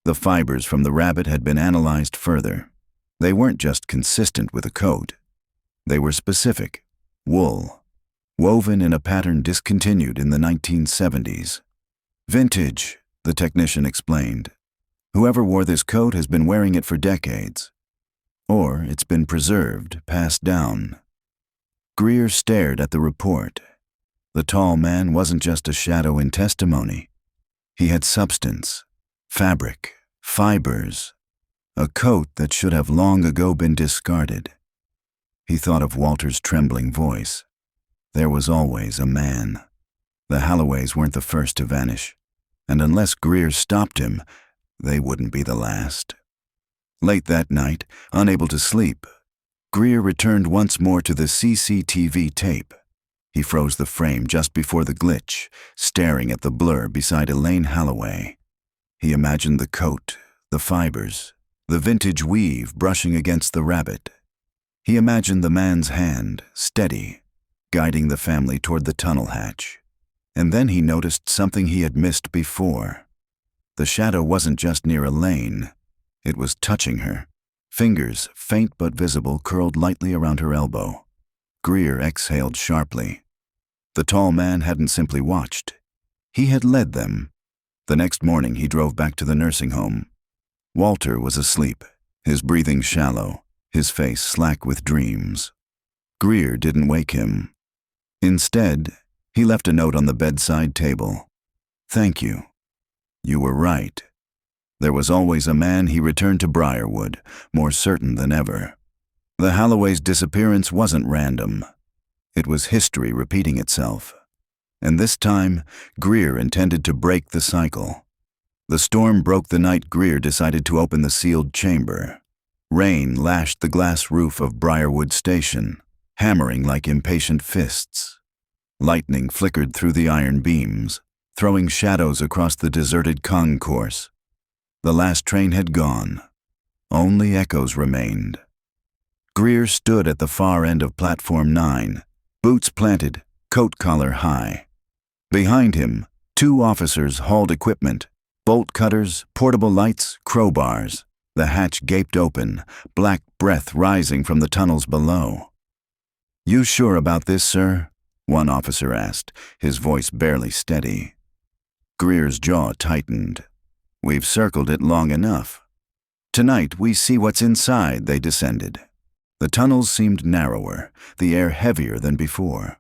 The fibers from the rabbit had been analyzed further. They weren't just consistent with a coat. They were specific: wool, woven in a pattern discontinued in the 1970s. Vintage, the technician explained. Whoever wore this coat has been wearing it for decades. Or it's been preserved, passed down. Greer stared at the report. The tall man wasn't just a shadow in testimony. He had substance, fabric, fibers, a coat that should have long ago been discarded. He thought of Walter's trembling voice. There was always a man. The Halloways weren't the first to vanish, and unless Greer stopped him, they wouldn't be the last. Late that night, unable to sleep, Greer returned once more to the CCTV tape. He froze the frame just before the glitch, staring at the blur beside Elaine Halloway. He imagined the coat, the fibers, the vintage weave brushing against the rabbit. He imagined the man's hand, steady, guiding the family toward the tunnel hatch. And then he noticed something he had missed before. The shadow wasn't just near Elaine. It was touching her. Fingers, faint but visible, curled lightly around her elbow. Greer exhaled sharply. The tall man hadn't simply watched. He had led them. The next morning he drove back to the nursing home. Walter was asleep, his breathing shallow, his face slack with dreams. Greer didn't wake him. Instead, he left a note on the bedside table. "Thank you. You were right." There was always a man. He returned to Briarwood, more certain than ever. The Halloway's disappearance wasn't random. It was history repeating itself. And this time, Greer intended to break the cycle. The storm broke the night Greer decided to open the sealed chamber. Rain lashed the glass roof of Briarwood Station, hammering like impatient fists. Lightning flickered through the iron beams, throwing shadows across the deserted concourse. The last train had gone. Only echoes remained. Greer stood at the far end of Platform 9, boots planted, coat collar high. Behind him, 2 officers hauled equipment, bolt cutters, portable lights, crowbars. The hatch gaped open, black breath rising from the tunnels below. "You sure about this, sir?" one officer asked, his voice barely steady. Greer's jaw tightened. "We've circled it long enough. Tonight we see what's inside." They descended. The tunnels seemed narrower, the air heavier than before.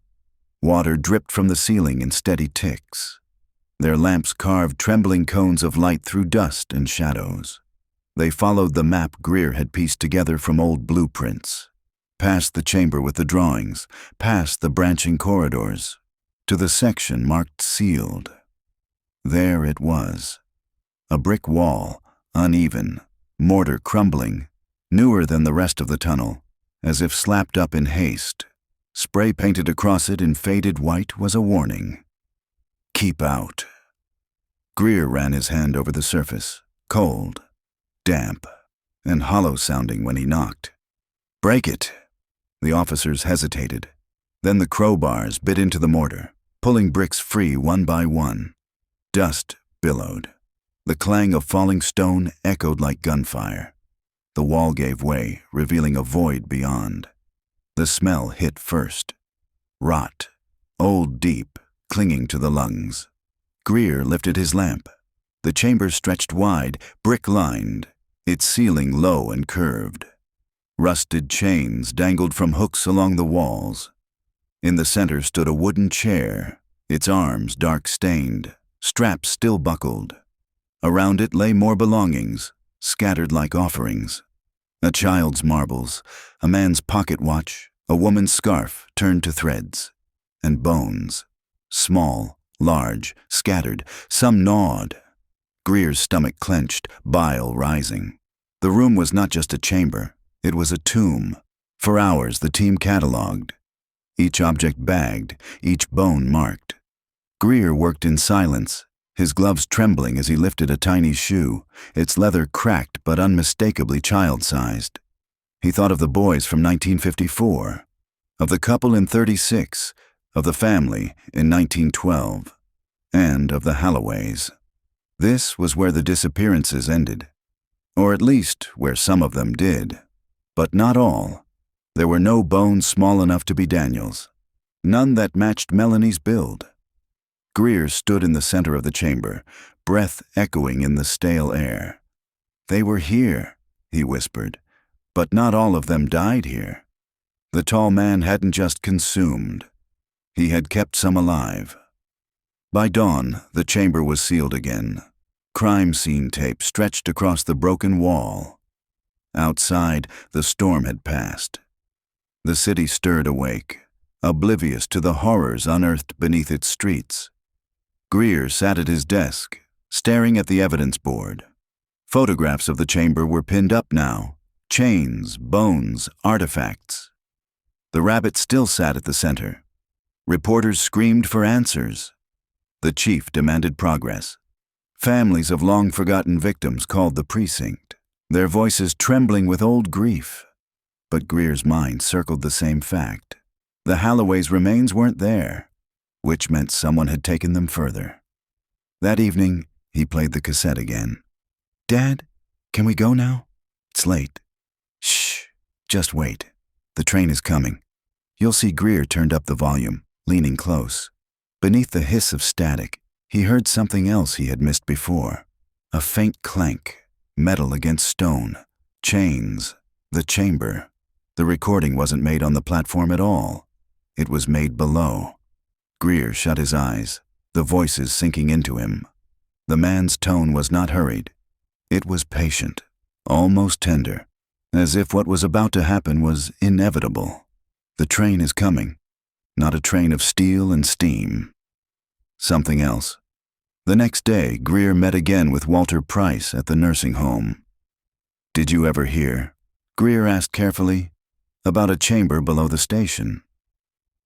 Water dripped from the ceiling in steady ticks. Their lamps carved trembling cones of light through dust and shadows. They followed the map Greer had pieced together from old blueprints, past the chamber with the drawings, past the branching corridors, to the section marked sealed. There it was. A brick wall, uneven, mortar crumbling, newer than the rest of the tunnel, as if slapped up in haste. Spray painted across it in faded white was a warning. "Keep out." Greer ran his hand over the surface, cold, damp, and hollow-sounding when he knocked. "Break it." The officers hesitated. Then the crowbars bit into the mortar, pulling bricks free one by one. Dust billowed. The clang of falling stone echoed like gunfire. The wall gave way, revealing a void beyond. The smell hit first. Rot, old deep, clinging to the lungs. Greer lifted his lamp. The chamber stretched wide, brick-lined, its ceiling low and curved. Rusted chains dangled from hooks along the walls. In the center stood a wooden chair, its arms dark-stained, straps still buckled. Around it lay more belongings, scattered like offerings. A child's marbles, a man's pocket watch, a woman's scarf turned to threads, and bones, small, large, scattered, some gnawed. Greer's stomach clenched, bile rising. The room was not just a chamber, it was a tomb. For hours the team catalogued, each object bagged, each bone marked. Greer worked in silence, his gloves trembling as he lifted a tiny shoe, its leather cracked but unmistakably child-sized. He thought of the boys from 1954, of the couple in 36, of the family in 1912, and of the Halloways. This was where the disappearances ended, or at least where some of them did. But not all. There were no bones small enough to be Daniel's, none that matched Melanie's build. Greer stood in the center of the chamber, breath echoing in the stale air. "They were here," he whispered, "but not all of them died here." The tall man hadn't just consumed. He had kept some alive. By dawn, the chamber was sealed again. Crime scene tape stretched across the broken wall. Outside, the storm had passed. The city stirred awake, oblivious to the horrors unearthed beneath its streets. Greer sat at his desk, staring at the evidence board. Photographs of the chamber were pinned up now. Chains, bones, artifacts. The rabbit still sat at the center. Reporters screamed for answers. The chief demanded progress. Families of long-forgotten victims called the precinct, their voices trembling with old grief. But Greer's mind circled the same fact. The Halloways' remains weren't there, which meant someone had taken them further. That evening, he played the cassette again. "Dad, can we go now? It's late." "Shh, just wait. The train is coming." You'll see Greer turned up the volume, leaning close. Beneath the hiss of static, he heard something else he had missed before. A faint clank, metal against stone, chains, the chamber. The recording wasn't made on the platform at all. It was made below. Greer shut his eyes, the voices sinking into him. The man's tone was not hurried. It was patient, almost tender, as if what was about to happen was inevitable. The train is coming, not a train of steel and steam. Something else. The next day, Greer met again with Walter Price at the nursing home. "Did you ever hear," Greer asked carefully, "about a chamber below the station?"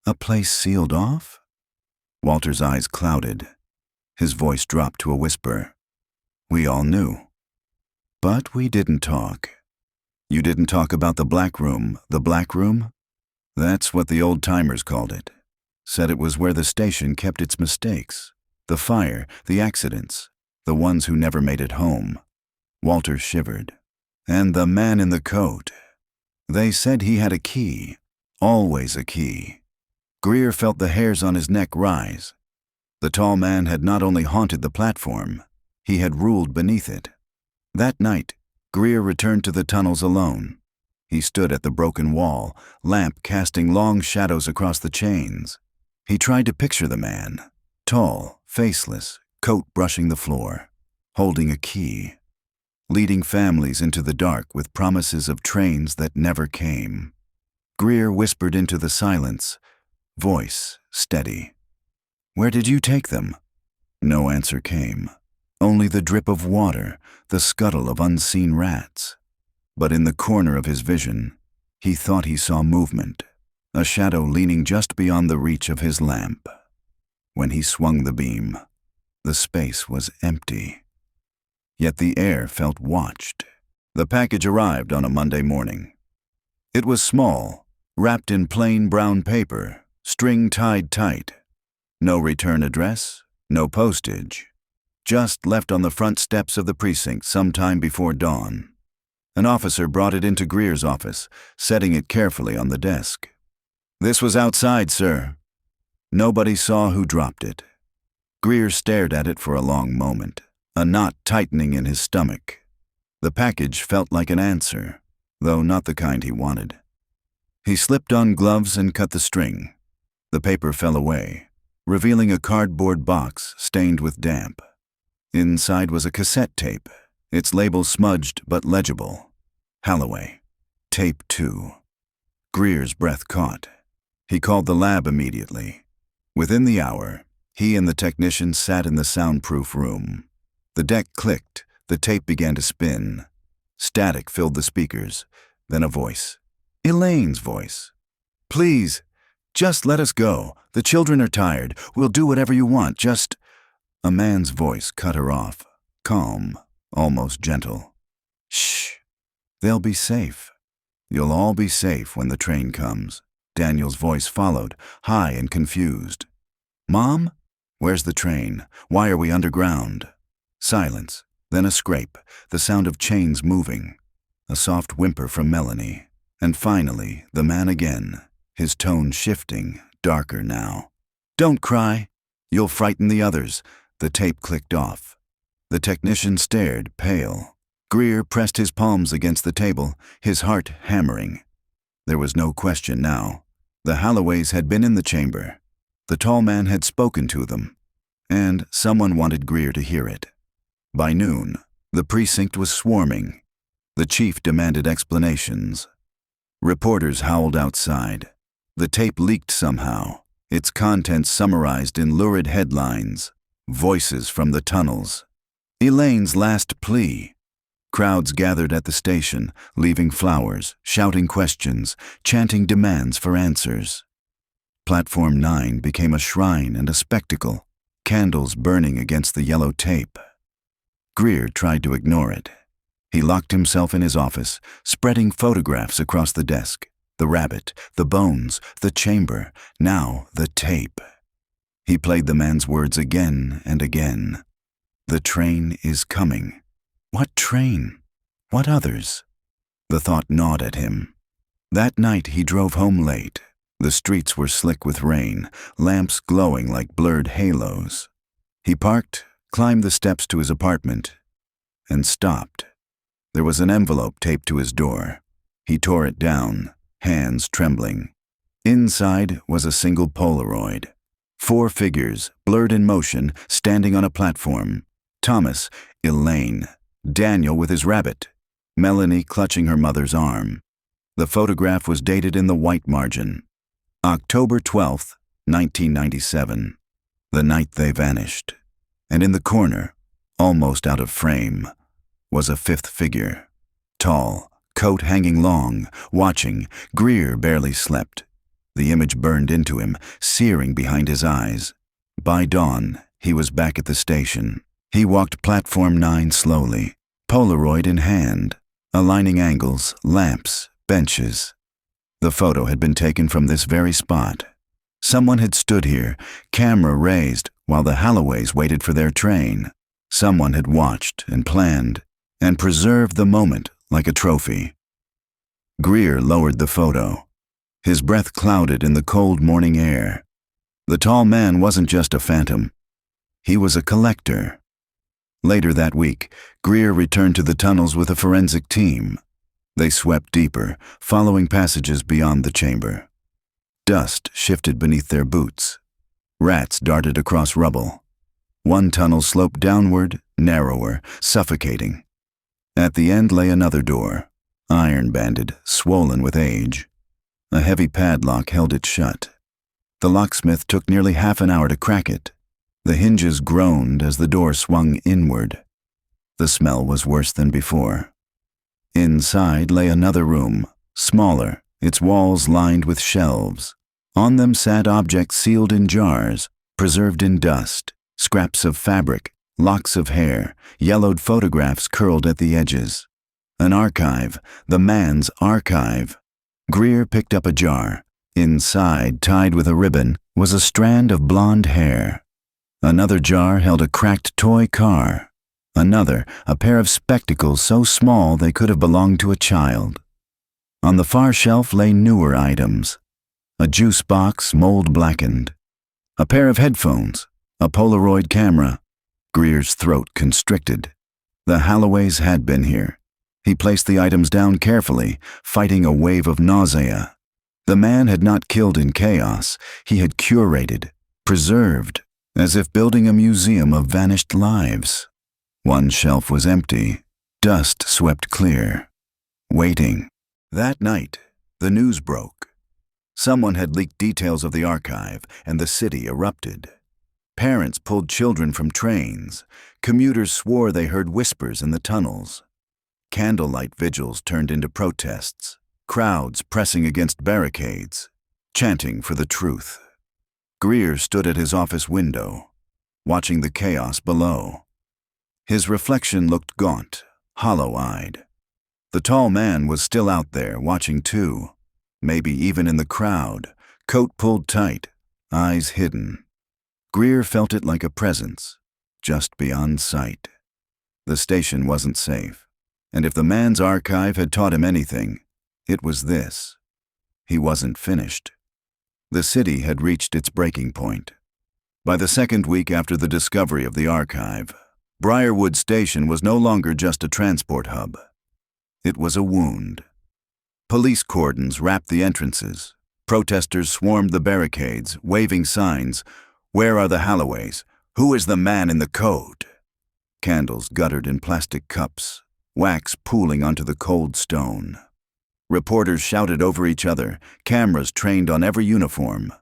"A place sealed off?" Walter's eyes clouded. His voice dropped to a whisper. "We all knew. But we didn't talk." "You didn't talk about the black room, the black room?" "That's what the old-timers called it. Said it was where the station kept its mistakes. The fire, the accidents, the ones who never made it home." Walter shivered. "And the man in the coat. They said he had a key, always a key." Greer felt the hairs on his neck rise. The tall man had not only haunted the platform, he had ruled beneath it. That night, Greer returned to the tunnels alone. He stood at the broken wall, lamp casting long shadows across the chains. He tried to picture the man, tall, faceless, coat brushing the floor, holding a key, leading families into the dark with promises of trains that never came. Greer whispered into the silence, voice steady. "Where did you take them?" No answer came. Only the drip of water, the scuttle of unseen rats. But in the corner of his vision, he thought he saw movement, a shadow leaning just beyond the reach of his lamp. When he swung the beam, the space was empty. Yet the air felt watched. The package arrived on a Monday morning. It was small, wrapped in plain brown paper, string tied tight. No return address, no postage. Just left on the front steps of the precinct sometime before dawn. An officer brought it into Greer's office, setting it carefully on the desk. "This was outside, sir." Nobody saw who dropped it. Greer stared at it for a long moment, a knot tightening in his stomach. The package felt like an answer, though not the kind he wanted. He slipped on gloves and cut the string. The paper fell away, revealing a cardboard box stained with damp. Inside was a cassette tape, its label smudged but legible. Halloway. Tape 2. Greer's breath caught. He called the lab immediately. Within the hour, he and the technician sat in the soundproof room. The deck clicked, the tape began to spin. Static filled the speakers, then a voice. Elaine's voice. "Please, just let us go. The children are tired. We'll do whatever you want, just..." A man's voice cut her off, calm, almost gentle. "Shh. They'll be safe. You'll all be safe when the train comes." Daniel's voice followed, high and confused. "Mom? Where's the train? Why are we underground?" Silence, then a scrape, the sound of chains moving. A soft whimper from Melanie. And finally, the man again, his tone shifting, darker now. "Don't cry. You'll frighten the others." The tape clicked off. The technician stared, pale. Greer pressed his palms against the table, his heart hammering. There was no question now. The Halloways had been in the chamber. The tall man had spoken to them. And someone wanted Greer to hear it. By noon, the precinct was swarming. The chief demanded explanations. Reporters howled outside. The tape leaked somehow, its contents summarized in lurid headlines. Voices from the tunnels. Elaine's last plea. Crowds gathered at the station, leaving flowers, shouting questions, chanting demands for answers. Platform 9 became a shrine and a spectacle, candles burning against the yellow tape. Greer tried to ignore it. He locked himself in his office, spreading photographs across the desk. The rabbit, the bones, the chamber, now the tape. He played the man's words again and again. The train is coming. What train? What others? The thought gnawed at him. That night he drove home late. The streets were slick with rain, lamps glowing like blurred halos. He parked, climbed the steps to his apartment, and stopped. There was an envelope taped to his door. He tore it down, hands trembling. Inside was a single Polaroid. 4 figures, blurred in motion, standing on a platform. Thomas, Elaine, Daniel with his rabbit, Melanie clutching her mother's arm. The photograph was dated in the white margin. October 12th, 1997. The night they vanished. And in the corner, almost out of frame, was a 5th figure. Tall, coat hanging long, watching. Greer barely slept. The image burned into him, searing behind his eyes. By dawn, he was back at the station. He walked platform 9 slowly, Polaroid in hand, aligning angles, lamps, benches. The photo had been taken from this very spot. Someone had stood here, camera raised, while the Halloways waited for their train. Someone had watched and planned and preserved the moment like a trophy. Greer lowered the photo. His breath clouded in the cold morning air. The tall man wasn't just a phantom. He was a collector. Later that week, Greer returned to the tunnels with a forensic team. They swept deeper, following passages beyond the chamber. Dust shifted beneath their boots. Rats darted across rubble. One tunnel sloped downward, narrower, suffocating. At the end lay another door, iron-banded, swollen with age. A heavy padlock held it shut. The locksmith took nearly half an hour to crack it. The hinges groaned as the door swung inward. The smell was worse than before. Inside lay another room, smaller, its walls lined with shelves. On them sat objects sealed in jars, preserved in dust, scraps of fabric, locks of hair, yellowed photographs curled at the edges. An archive, the man's archive. Greer picked up a jar. Inside, tied with a ribbon, was a strand of blonde hair. Another jar held a cracked toy car. Another, a pair of spectacles so small they could have belonged to a child. On the far shelf lay newer items. A juice box, mold blackened. A pair of headphones. A Polaroid camera. Greer's throat constricted. The Halloways had been here. He placed the items down carefully, fighting a wave of nausea. The man had not killed in chaos. He had curated, preserved, as if building a museum of vanished lives. One shelf was empty. Dust swept clear. Waiting. That night, the news broke. Someone had leaked details of the archive, and the city erupted. Parents pulled children from trains. Commuters swore they heard whispers in the tunnels. Candlelight vigils turned into protests. Crowds pressing against barricades, chanting for the truth. Greer stood at his office window. watching the chaos below. His reflection looked gaunt, hollow-eyed. The tall man was still out there, watching too, maybe even in the crowd, coat pulled tight, eyes hidden. Greer felt it like a presence, just beyond sight. The station wasn't safe, and if the man's archive had taught him anything, it was this. He wasn't finished. The city had reached its breaking point. By the second week after the discovery of the archive, Briarwood Station was no longer just a transport hub. It was a wound. Police cordons wrapped the entrances. Protesters swarmed the barricades, waving signs. "Where are the Halloways? Who is the man in the code?" Candles guttered in plastic cups, wax pooling onto the cold stone. Reporters shouted over each other, cameras trained on every uniform.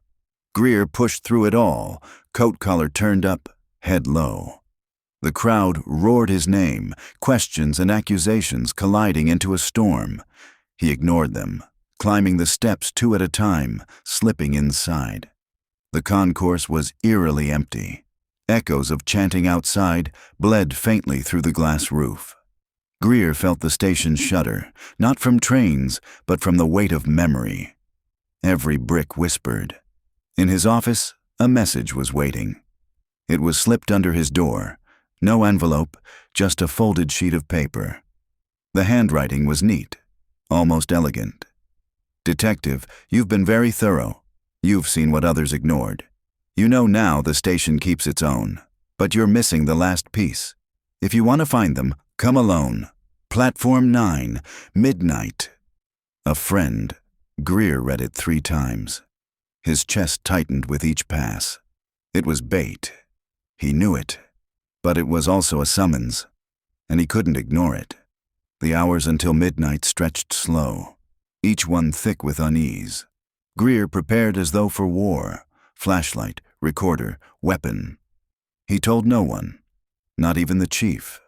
Greer pushed through it all, coat collar turned up, head low. The crowd roared his name, questions and accusations colliding into a storm. He ignored them, climbing the steps 2 at a time, slipping inside. The concourse was eerily empty. Echoes of chanting outside bled faintly through the glass roof. Greer felt the station shudder, not from trains, but from the weight of memory. Every brick whispered. In his office, a message was waiting. It was slipped under his door. No envelope, just a folded sheet of paper. The handwriting was neat, almost elegant. "Detective, you've been very thorough. You've seen what others ignored. You know now the station keeps its own, but you're missing the last piece. If you want to find them, come alone. Platform 9, midnight." A friend. Greer read it 3 times. His chest tightened with each pass. It was bait. He knew it. But it was also a summons, and he couldn't ignore it. The hours until midnight stretched slow, each one thick with unease. Greer prepared as though for war, flashlight, recorder, weapon. He told no one, not even the chief.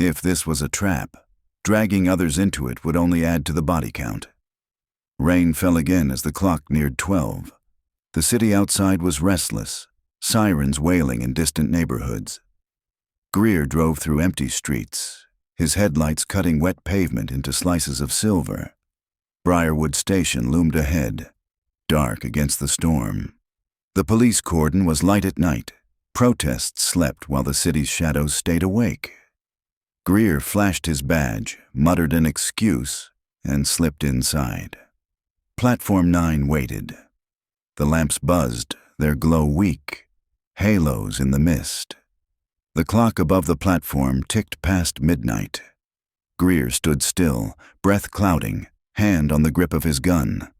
If this was a trap, dragging others into it would only add to the body count. Rain fell again as the clock neared 12. The city outside was restless, sirens wailing in distant neighborhoods. Greer drove through empty streets, his headlights cutting wet pavement into slices of silver. Briarwood Station loomed ahead, dark against the storm. The police cordon was light at night. Protests slept while the city's shadows stayed awake. Greer flashed his badge, muttered an excuse, and slipped inside. Platform 9 waited. The lamps buzzed, their glow weak, halos in the mist. The clock above the platform ticked past midnight. Greer stood still, breath clouding, hand on the grip of his gun.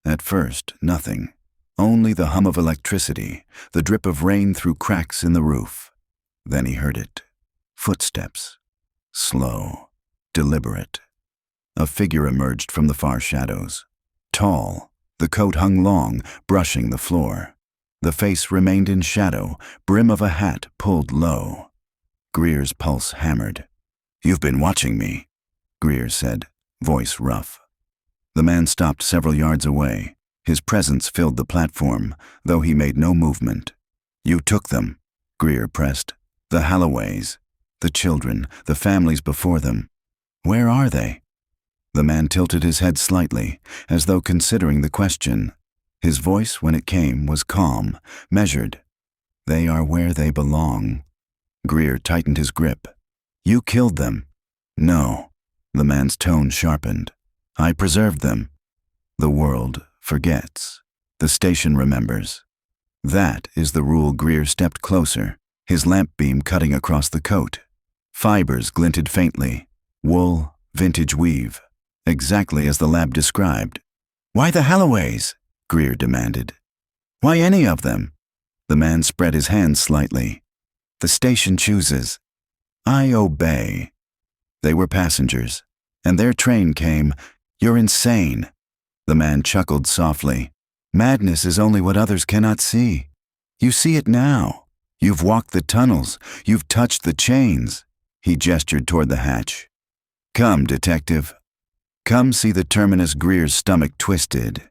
At first, nothing. Only the hum of electricity, the drip of rain through cracks in the roof. Then he heard it. Footsteps. Slow, deliberate. A figure emerged from the far shadows. Tall, the coat hung long, brushing the floor. The face remained in shadow, brim of a hat pulled low. Greer's pulse hammered. "You've been watching me," Greer said, voice rough. The man stopped several yards away. His presence filled the platform, though he made no movement. "You took them," Greer pressed. "The Halloways, the children, the families before them. Where are they?" The man tilted his head slightly, as though considering the question. His voice, when it came, was calm, measured. "They are where they belong." Greer tightened his grip. "You killed them." "No." The man's tone sharpened. "I preserved them." The world forgets. The station remembers. That is the rule. Greer stepped closer, his lamp beam cutting across the coat. Fibers glinted faintly. Wool, vintage weave. Exactly as the lab described. "Why the Halloways?" Greer demanded. "Why any of them?" The man spread his hands slightly. "The station chooses. I obey." They were passengers, and their train came. "You're insane." The man chuckled softly. "Madness is only what others cannot see. You see it now. You've walked the tunnels. You've touched the chains." He gestured toward the hatch. "Come, detective. Come see the terminus." Greer's stomach twisted.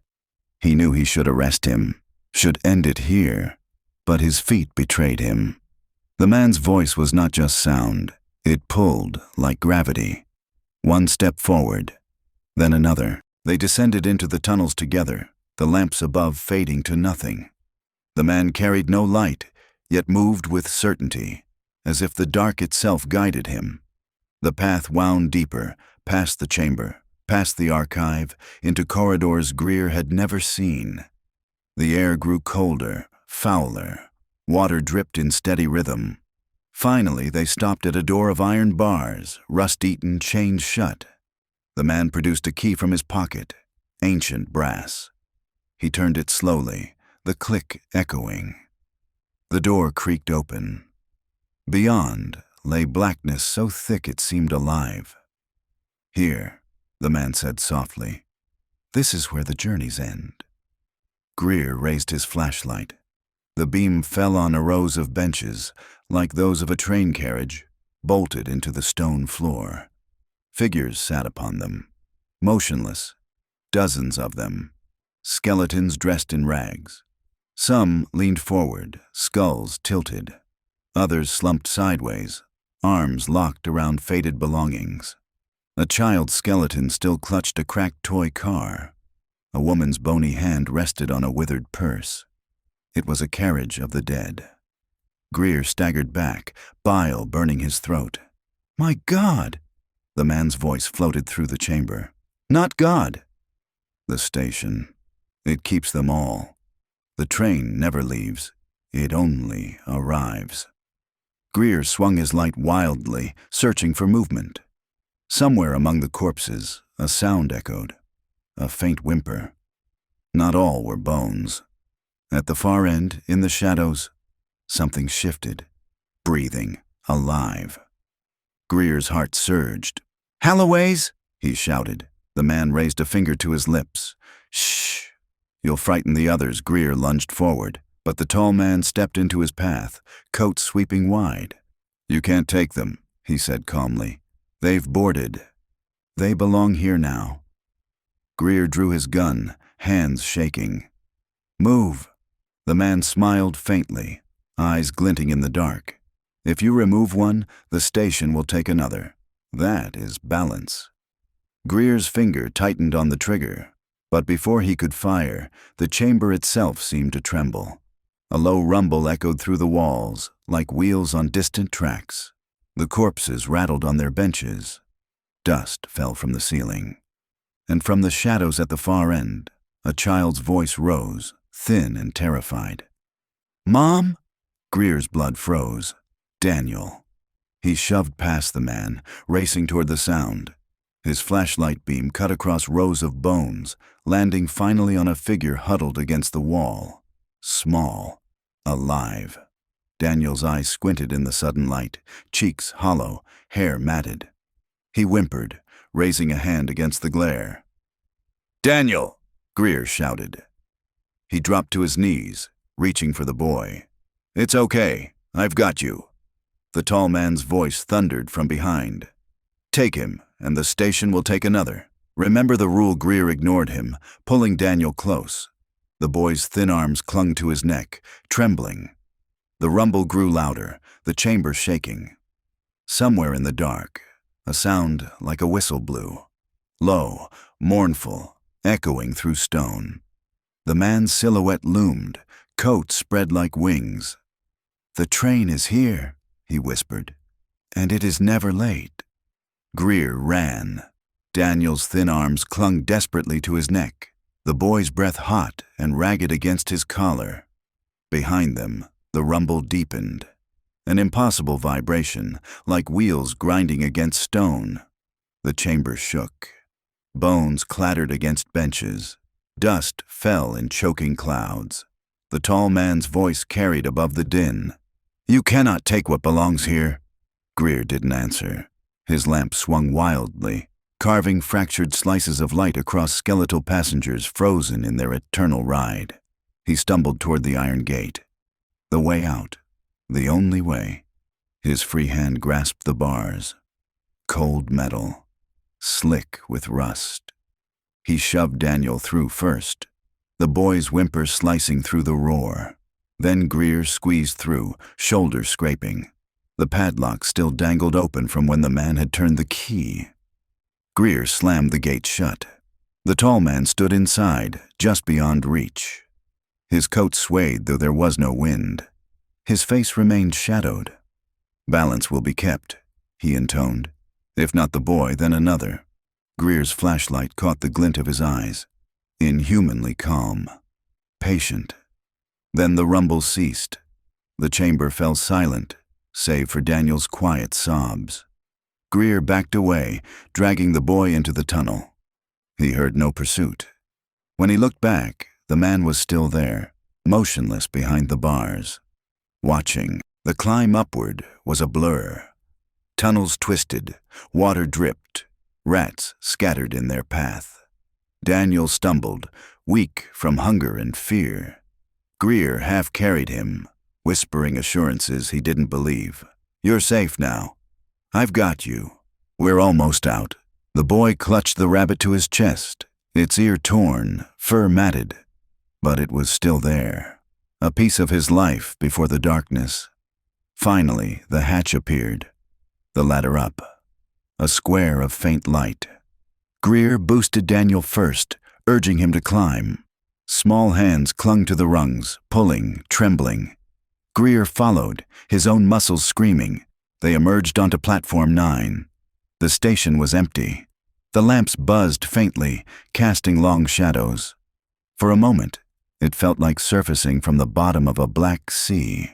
He knew he should arrest him, should end it here, but his feet betrayed him. The man's voice was not just sound. It pulled like gravity. One step forward, then another. They descended into the tunnels together, the lamps above fading to nothing. The man carried no light, yet moved with certainty, as if the dark itself guided him. The path wound deeper, past the chamber, past the archive, into corridors Greer had never seen. The air grew colder, fouler. Water dripped in steady rhythm. Finally, they stopped at a door of iron bars, rust-eaten, chained shut. The man produced a key from his pocket, ancient brass. He turned it slowly, the click echoing. The door creaked open. Beyond lay blackness so thick it seemed alive. "Here," the man said softly. "This is where the journeys end." Greer raised his flashlight. The beam fell on rows of benches, like those of a train carriage, bolted into the stone floor. Figures sat upon them, motionless, dozens of them, skeletons dressed in rags. Some leaned forward, skulls tilted. Others slumped sideways, arms locked around faded belongings. A child's skeleton still clutched a cracked toy car. A woman's bony hand rested on a withered purse. It was a carriage of the dead. Greer staggered back, bile burning his throat. "My God!" The man's voice floated through the chamber. "Not God!" "The station. It keeps them all. The train never leaves. It only arrives." Greer swung his light wildly, searching for movement. Somewhere among the corpses, a sound echoed. A faint whimper. Not all were bones. At the far end, in the shadows, something shifted, breathing, alive. Greer's heart surged. "Halloways!" he shouted. The man raised a finger to his lips. "Shh! You'll frighten the others." Greer lunged forward, but the tall man stepped into his path, coat sweeping wide. "You can't take them," he said calmly. "They've boarded. They belong here now." Greer drew his gun, hands shaking. "Move." The man smiled faintly, eyes glinting in the dark. "If you remove one, the station will take another. That is balance." Greer's finger tightened on the trigger, but before he could fire, the chamber itself seemed to tremble. A low rumble echoed through the walls, like wheels on distant tracks. The corpses rattled on their benches. Dust fell from the ceiling. And from the shadows at the far end, a child's voice rose, thin and terrified. "Mom?" Greer's blood froze. Daniel. He shoved past the man, racing toward the sound. His flashlight beam cut across rows of bones, landing finally on a figure huddled against the wall. Small, alive. Daniel's eyes squinted in the sudden light, cheeks hollow, hair matted. He whimpered, raising a hand against the glare. "Daniel!" Greer shouted. He dropped to his knees, reaching for the boy. "It's okay. I've got you." The tall man's voice thundered from behind. "Take him, and the station will take another. Remember the rule." Greer ignored him, pulling Daniel close. The boy's thin arms clung to his neck, trembling. The rumble grew louder, the chamber shaking. Somewhere in the dark, a sound like a whistle blew. Low, mournful, echoing through stone. The man's silhouette loomed, coat spread like wings. "The train is here," he whispered, "and it is never late." Greer ran. Daniel's thin arms clung desperately to his neck, the boy's breath hot and ragged against his collar. Behind them, the rumble deepened. An impossible vibration, like wheels grinding against stone. The chamber shook. Bones clattered against benches. Dust fell in choking clouds. The tall man's voice carried above the din. "You cannot take what belongs here." Greer didn't answer. His lamp swung wildly, carving fractured slices of light across skeletal passengers frozen in their eternal ride. He stumbled toward the iron gate. The way out. The only way. His free hand grasped the bars. Cold metal. Slick with rust. He shoved Daniel through first, the boy's whimper slicing through the roar. Then Greer squeezed through, shoulders scraping. The padlock still dangled open from when the man had turned the key. Greer slammed the gate shut. The tall man stood inside, just beyond reach. His coat swayed though there was no wind. His face remained shadowed. "Balance will be kept," he intoned. "If not the boy, then another." Greer's flashlight caught the glint of his eyes. Inhumanly calm. Patient. Then the rumble ceased. The chamber fell silent, save for Daniel's quiet sobs. Greer backed away, dragging the boy into the tunnel. He heard no pursuit. When he looked back, the man was still there, motionless behind the bars. Watching, the climb upward was a blur. Tunnels twisted, water dripped, rats scattered in their path. Daniel stumbled, weak from hunger and fear. Greer half carried him, whispering assurances he didn't believe. "You're safe now. I've got you. We're almost out." The boy clutched the rabbit to his chest, its ear torn, fur matted. But it was still there, a piece of his life before the darkness. Finally, the hatch appeared. The ladder up. A square of faint light. Greer boosted Daniel first, urging him to climb. Small hands clung to the rungs, pulling, trembling. Greer followed, his own muscles screaming. They emerged onto platform 9. The station was empty. The lamps buzzed faintly, casting long shadows. For a moment, it felt like surfacing from the bottom of a black sea.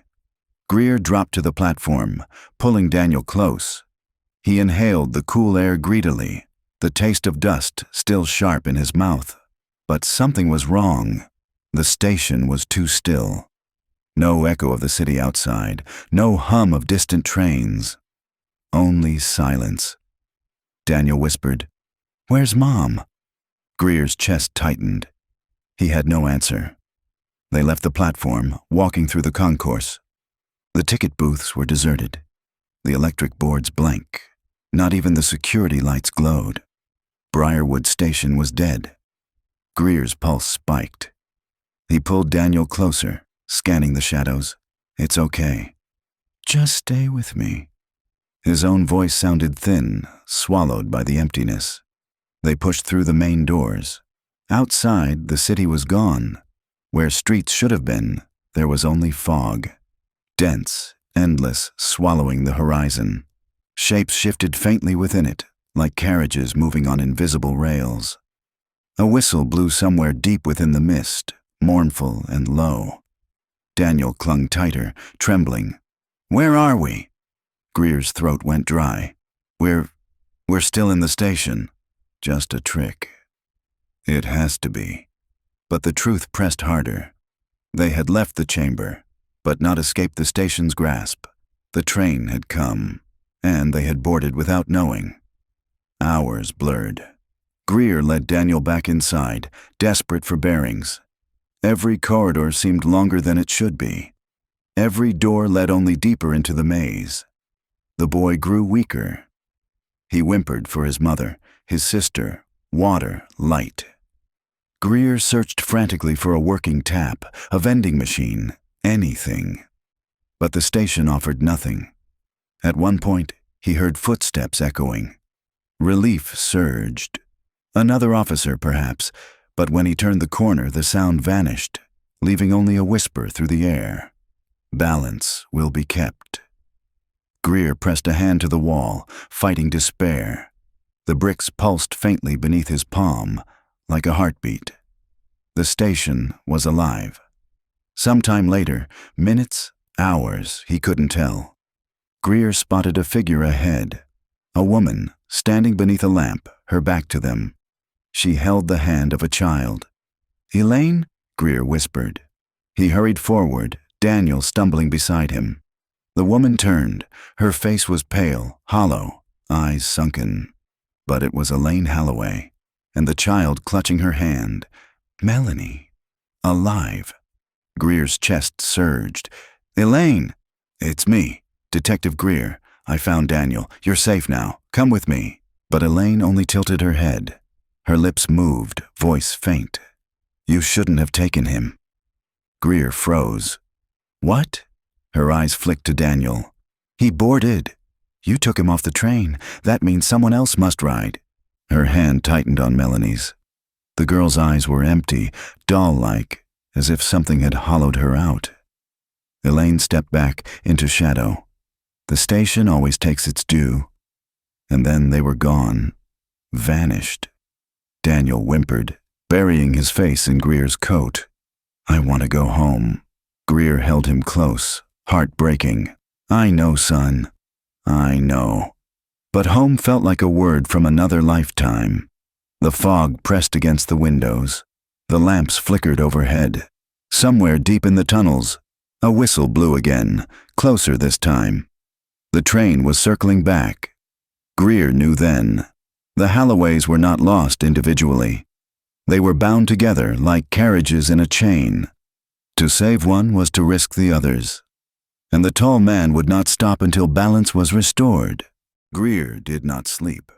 Greer dropped to the platform, pulling Daniel close. He inhaled the cool air greedily, the taste of dust still sharp in his mouth. But something was wrong. The station was too still. No echo of the city outside, no hum of distant trains. Only silence. Daniel whispered, "Where's Mom?" Greer's chest tightened. He had no answer. They left the platform, walking through the concourse. The ticket booths were deserted. The electric boards blank. Not even the security lights glowed. Briarwood Station was dead. Greer's pulse spiked. He pulled Daniel closer, scanning the shadows. "It's okay. Just stay with me." His own voice sounded thin, swallowed by the emptiness. They pushed through the main doors. Outside, the city was gone. Where streets should have been, there was only fog. Dense, endless, swallowing the horizon. Shapes shifted faintly within it, like carriages moving on invisible rails. A whistle blew somewhere deep within the mist, mournful and low. Daniel clung tighter, trembling. "Where are we?" Greer's throat went dry. We're still in the station. Just a trick." It has to be. But the truth pressed harder. They had left the chamber, but not escaped the station's grasp. The train had come, and they had boarded without knowing. Hours blurred. Greer led Daniel back inside, desperate for bearings. Every corridor seemed longer than it should be. Every door led only deeper into the maze. The boy grew weaker. He whimpered for his mother, his sister, water, light. Greer searched frantically for a working tap, a vending machine, anything. But the station offered nothing. At one point, he heard footsteps echoing. Relief surged. Another officer, perhaps, but when he turned the corner, the sound vanished, leaving only a whisper through the air. "Balance will be kept." Greer pressed a hand to the wall, fighting despair. The bricks pulsed faintly beneath his palm, like a heartbeat. The station was alive. Sometime later, minutes, hours, he couldn't tell. Greer spotted a figure ahead, a woman standing beneath a lamp, her back to them. She held the hand of a child. "Elaine?" Greer whispered. He hurried forward, Daniel stumbling beside him. The woman turned. Her face was pale, hollow, eyes sunken. But it was Elaine Halloway, and the child clutching her hand. Melanie. Alive. Greer's chest surged. "Elaine!" "It's me, Detective Greer. I found Daniel. You're safe now. Come with me." But Elaine only tilted her head. Her lips moved, voice faint. "You shouldn't have taken him." Greer froze. What? Her eyes flicked to Daniel. He boarded. You took him off the train. That means someone else must ride. Her hand tightened on Melanie's. The girl's eyes were empty, doll-like, as if something had hollowed her out. Elaine stepped back into shadow. The station always takes its due. And then they were gone. Vanished. Daniel whimpered, burying his face in Greer's coat. I want to go home. Greer held him close, heart-breaking. I know, son. I know. But home felt like a word from another lifetime. The fog pressed against the windows. The lamps flickered overhead. Somewhere deep in the tunnels, a whistle blew again, closer this time. The train was circling back. Greer knew then. The Halloways were not lost individually. They were bound together like carriages in a chain. To save one was to risk the others. And the tall man would not stop until balance was restored. Greer did not sleep.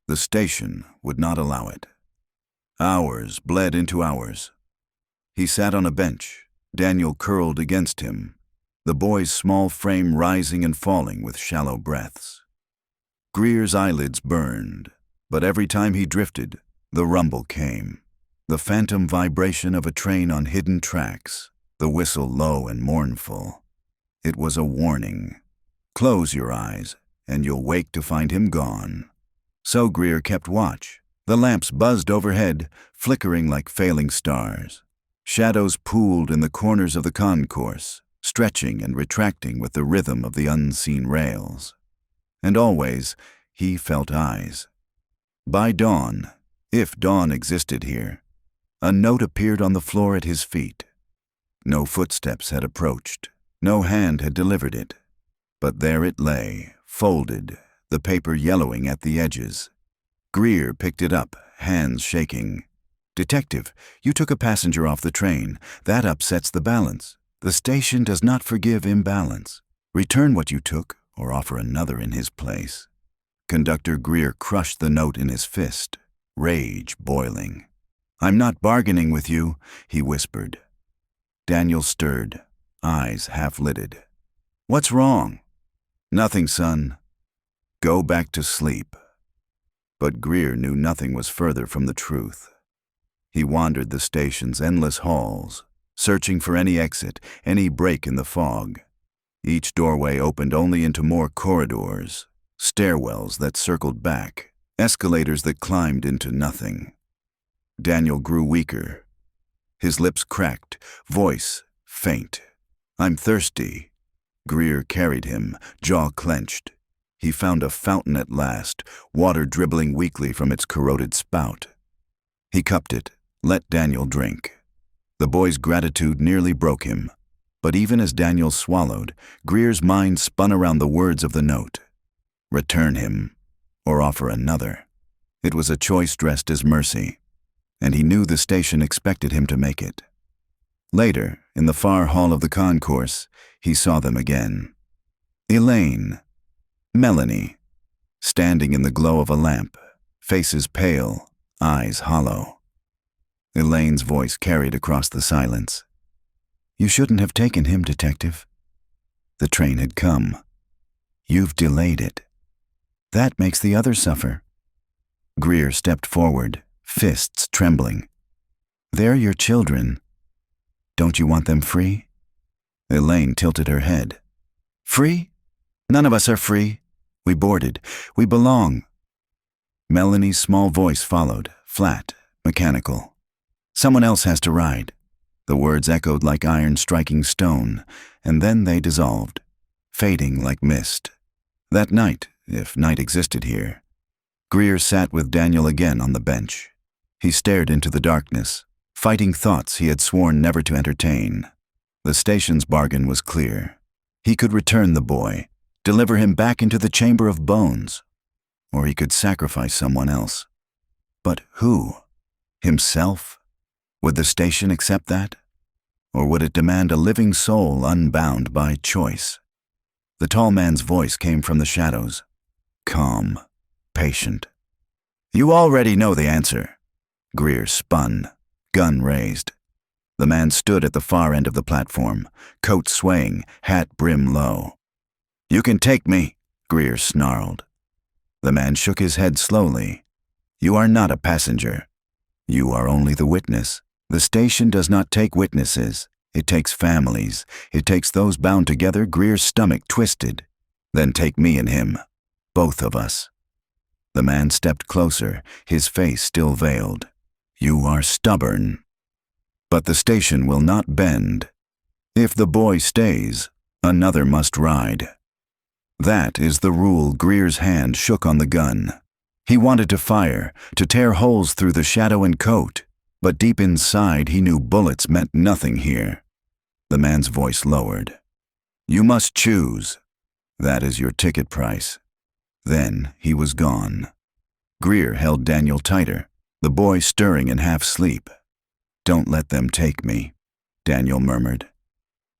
The station would not allow it. Hours bled into hours. He sat on a bench, Daniel curled against him, the boy's small frame rising and falling with shallow breaths. Greer's eyelids burned, but every time he drifted, the rumble came. The phantom vibration of a train on hidden tracks, the whistle low and mournful. It was a warning. Close your eyes, and you'll wake to find him gone. So Greer kept watch. The lamps buzzed overhead, flickering like failing stars. Shadows pooled in the corners of the concourse, stretching and retracting with the rhythm of the unseen rails. And always, he felt eyes. By dawn, if dawn existed here, a note appeared on the floor at his feet. No footsteps had approached. No hand had delivered it. But there it lay, folded, the paper yellowing at the edges. Greer picked it up, hands shaking. Detective, you took a passenger off the train. That upsets the balance. The station does not forgive imbalance. Return what you took, or offer another in his place. Conductor Greer crushed the note in his fist, rage boiling. I'm not bargaining with you, he whispered. Daniel stirred, eyes half-lidded. What's wrong? Nothing, son. Go back to sleep. But Greer knew nothing was further from the truth. He wandered the station's endless halls, searching for any exit, any break in the fog. Each doorway opened only into more corridors, stairwells that circled back, escalators that climbed into nothing. Daniel grew weaker. His lips cracked, voice faint. I'm thirsty. Greer carried him, jaw clenched. He found a fountain at last, water dribbling weakly from its corroded spout. He cupped it, let Daniel drink. The boy's gratitude nearly broke him. But even as Daniel swallowed, Greer's mind spun around the words of the note. Return him, or offer another. It was a choice dressed as mercy, and he knew the station expected him to make it. Later, in the far hall of the concourse, he saw them again. Elaine, Melanie, standing in the glow of a lamp, faces pale, eyes hollow. Elaine's voice carried across the silence. You shouldn't have taken him, Detective. The train had come. You've delayed it. That makes the others suffer. Greer stepped forward, fists trembling. They're your children. Don't you want them free? Elaine tilted her head. Free? None of us are free. We boarded. We belong. Melanie's small voice followed, flat, mechanical. Someone else has to ride. The words echoed like iron striking stone, and then they dissolved, fading like mist. That night, if night existed here, Greer sat with Daniel again on the bench. He stared into the darkness, fighting thoughts he had sworn never to entertain. The station's bargain was clear. He could return the boy, deliver him back into the chamber of bones, or he could sacrifice someone else. But who? Himself? Would the station accept that? Or would it demand a living soul unbound by choice? The tall man's voice came from the shadows, calm, patient. You already know the answer. Greer spun, gun raised. The man stood at the far end of the platform, coat swaying, hat brim low. "You can take me," Greer snarled. The man shook his head slowly. "You are not a passenger. You are only the witness. The station does not take witnesses. It takes families. It takes those bound together." Greer's stomach twisted. "Then take me and him. Both of us." The man stepped closer, his face still veiled. "You are stubborn. But the station will not bend. If the boy stays, another must ride. That is the rule." Greer's hand shook on the gun. He wanted to fire, to tear holes through the shadow and coat, but deep inside he knew bullets meant nothing here. The man's voice lowered. "You must choose. That is your ticket price." Then he was gone. Greer held Daniel tighter, the boy stirring in half-sleep. "Don't let them take me," Daniel murmured.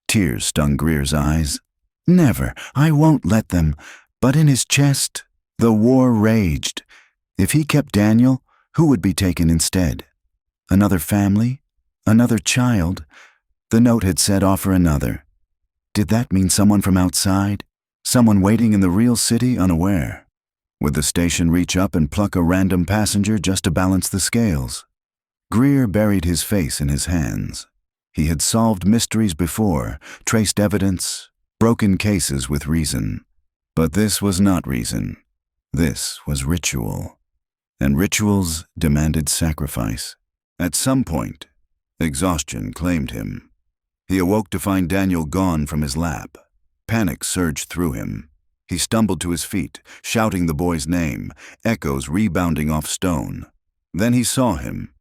Tears stung Greer's eyes. "Never, I won't let them." But in his chest, the war raged. If he kept Daniel, who would be taken instead? Another family? Another child? The note had said offer another. Did that mean someone from outside? Someone waiting in the real city unaware? Would the station reach up and pluck a random passenger just to balance the scales? Greer buried his face in his hands. He had solved mysteries before, traced evidence, broken cases with reason. But this was not reason. This was ritual. And rituals demanded sacrifice. At some point, exhaustion claimed him. He awoke to find Daniel gone from his lap. Panic surged through him. He stumbled to his feet, shouting the boy's name, echoes rebounding off stone. Then he saw him,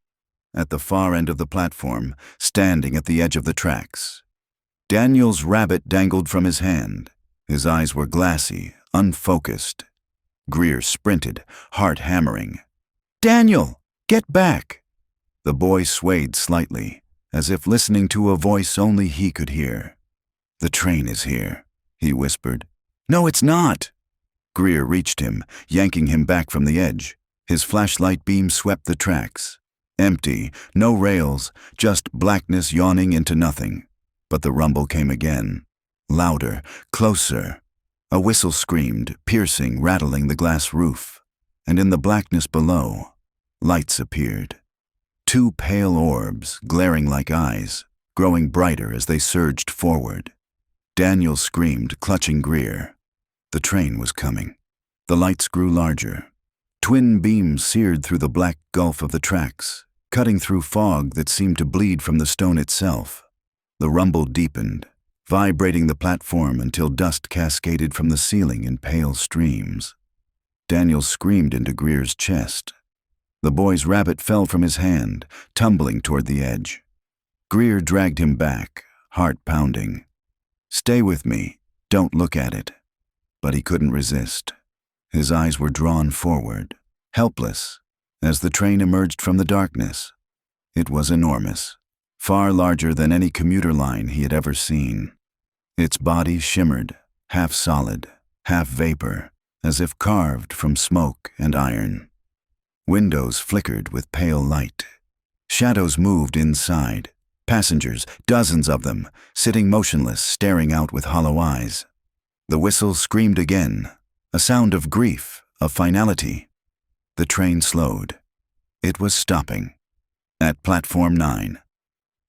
at the far end of the platform, standing at the edge of the tracks. Daniel's rabbit dangled from his hand. His eyes were glassy, unfocused. Greer sprinted, heart hammering. "Daniel, get back!" The boy swayed slightly, as if listening to a voice only he could hear. "The train is here," he whispered. "No, it's not!" Greer reached him, yanking him back from the edge. His flashlight beam swept the tracks. Empty, no rails, just blackness yawning into nothing. But the rumble came again. Louder, closer. A whistle screamed, piercing, rattling the glass roof. And in the blackness below, lights appeared. Two pale orbs, glaring like eyes, growing brighter as they surged forward. Daniel screamed, clutching Greer. The train was coming. The lights grew larger. Twin beams seared through the black gulf of the tracks, cutting through fog that seemed to bleed from the stone itself. The rumble deepened, vibrating the platform until dust cascaded from the ceiling in pale streams. Daniel screamed into Greer's chest. The boy's rabbit fell from his hand, tumbling toward the edge. Greer dragged him back, heart pounding. "Stay with me. Don't look at it." But he couldn't resist. His eyes were drawn forward, helpless, as the train emerged from the darkness. It was enormous, far larger than any commuter line he had ever seen. Its body shimmered, half solid, half vapor, as if carved from smoke and iron. Windows flickered with pale light. Shadows moved inside. Passengers, dozens of them, sitting motionless, staring out with hollow eyes. The whistle screamed again, a sound of grief, of finality. The train slowed. It was stopping. At platform 9.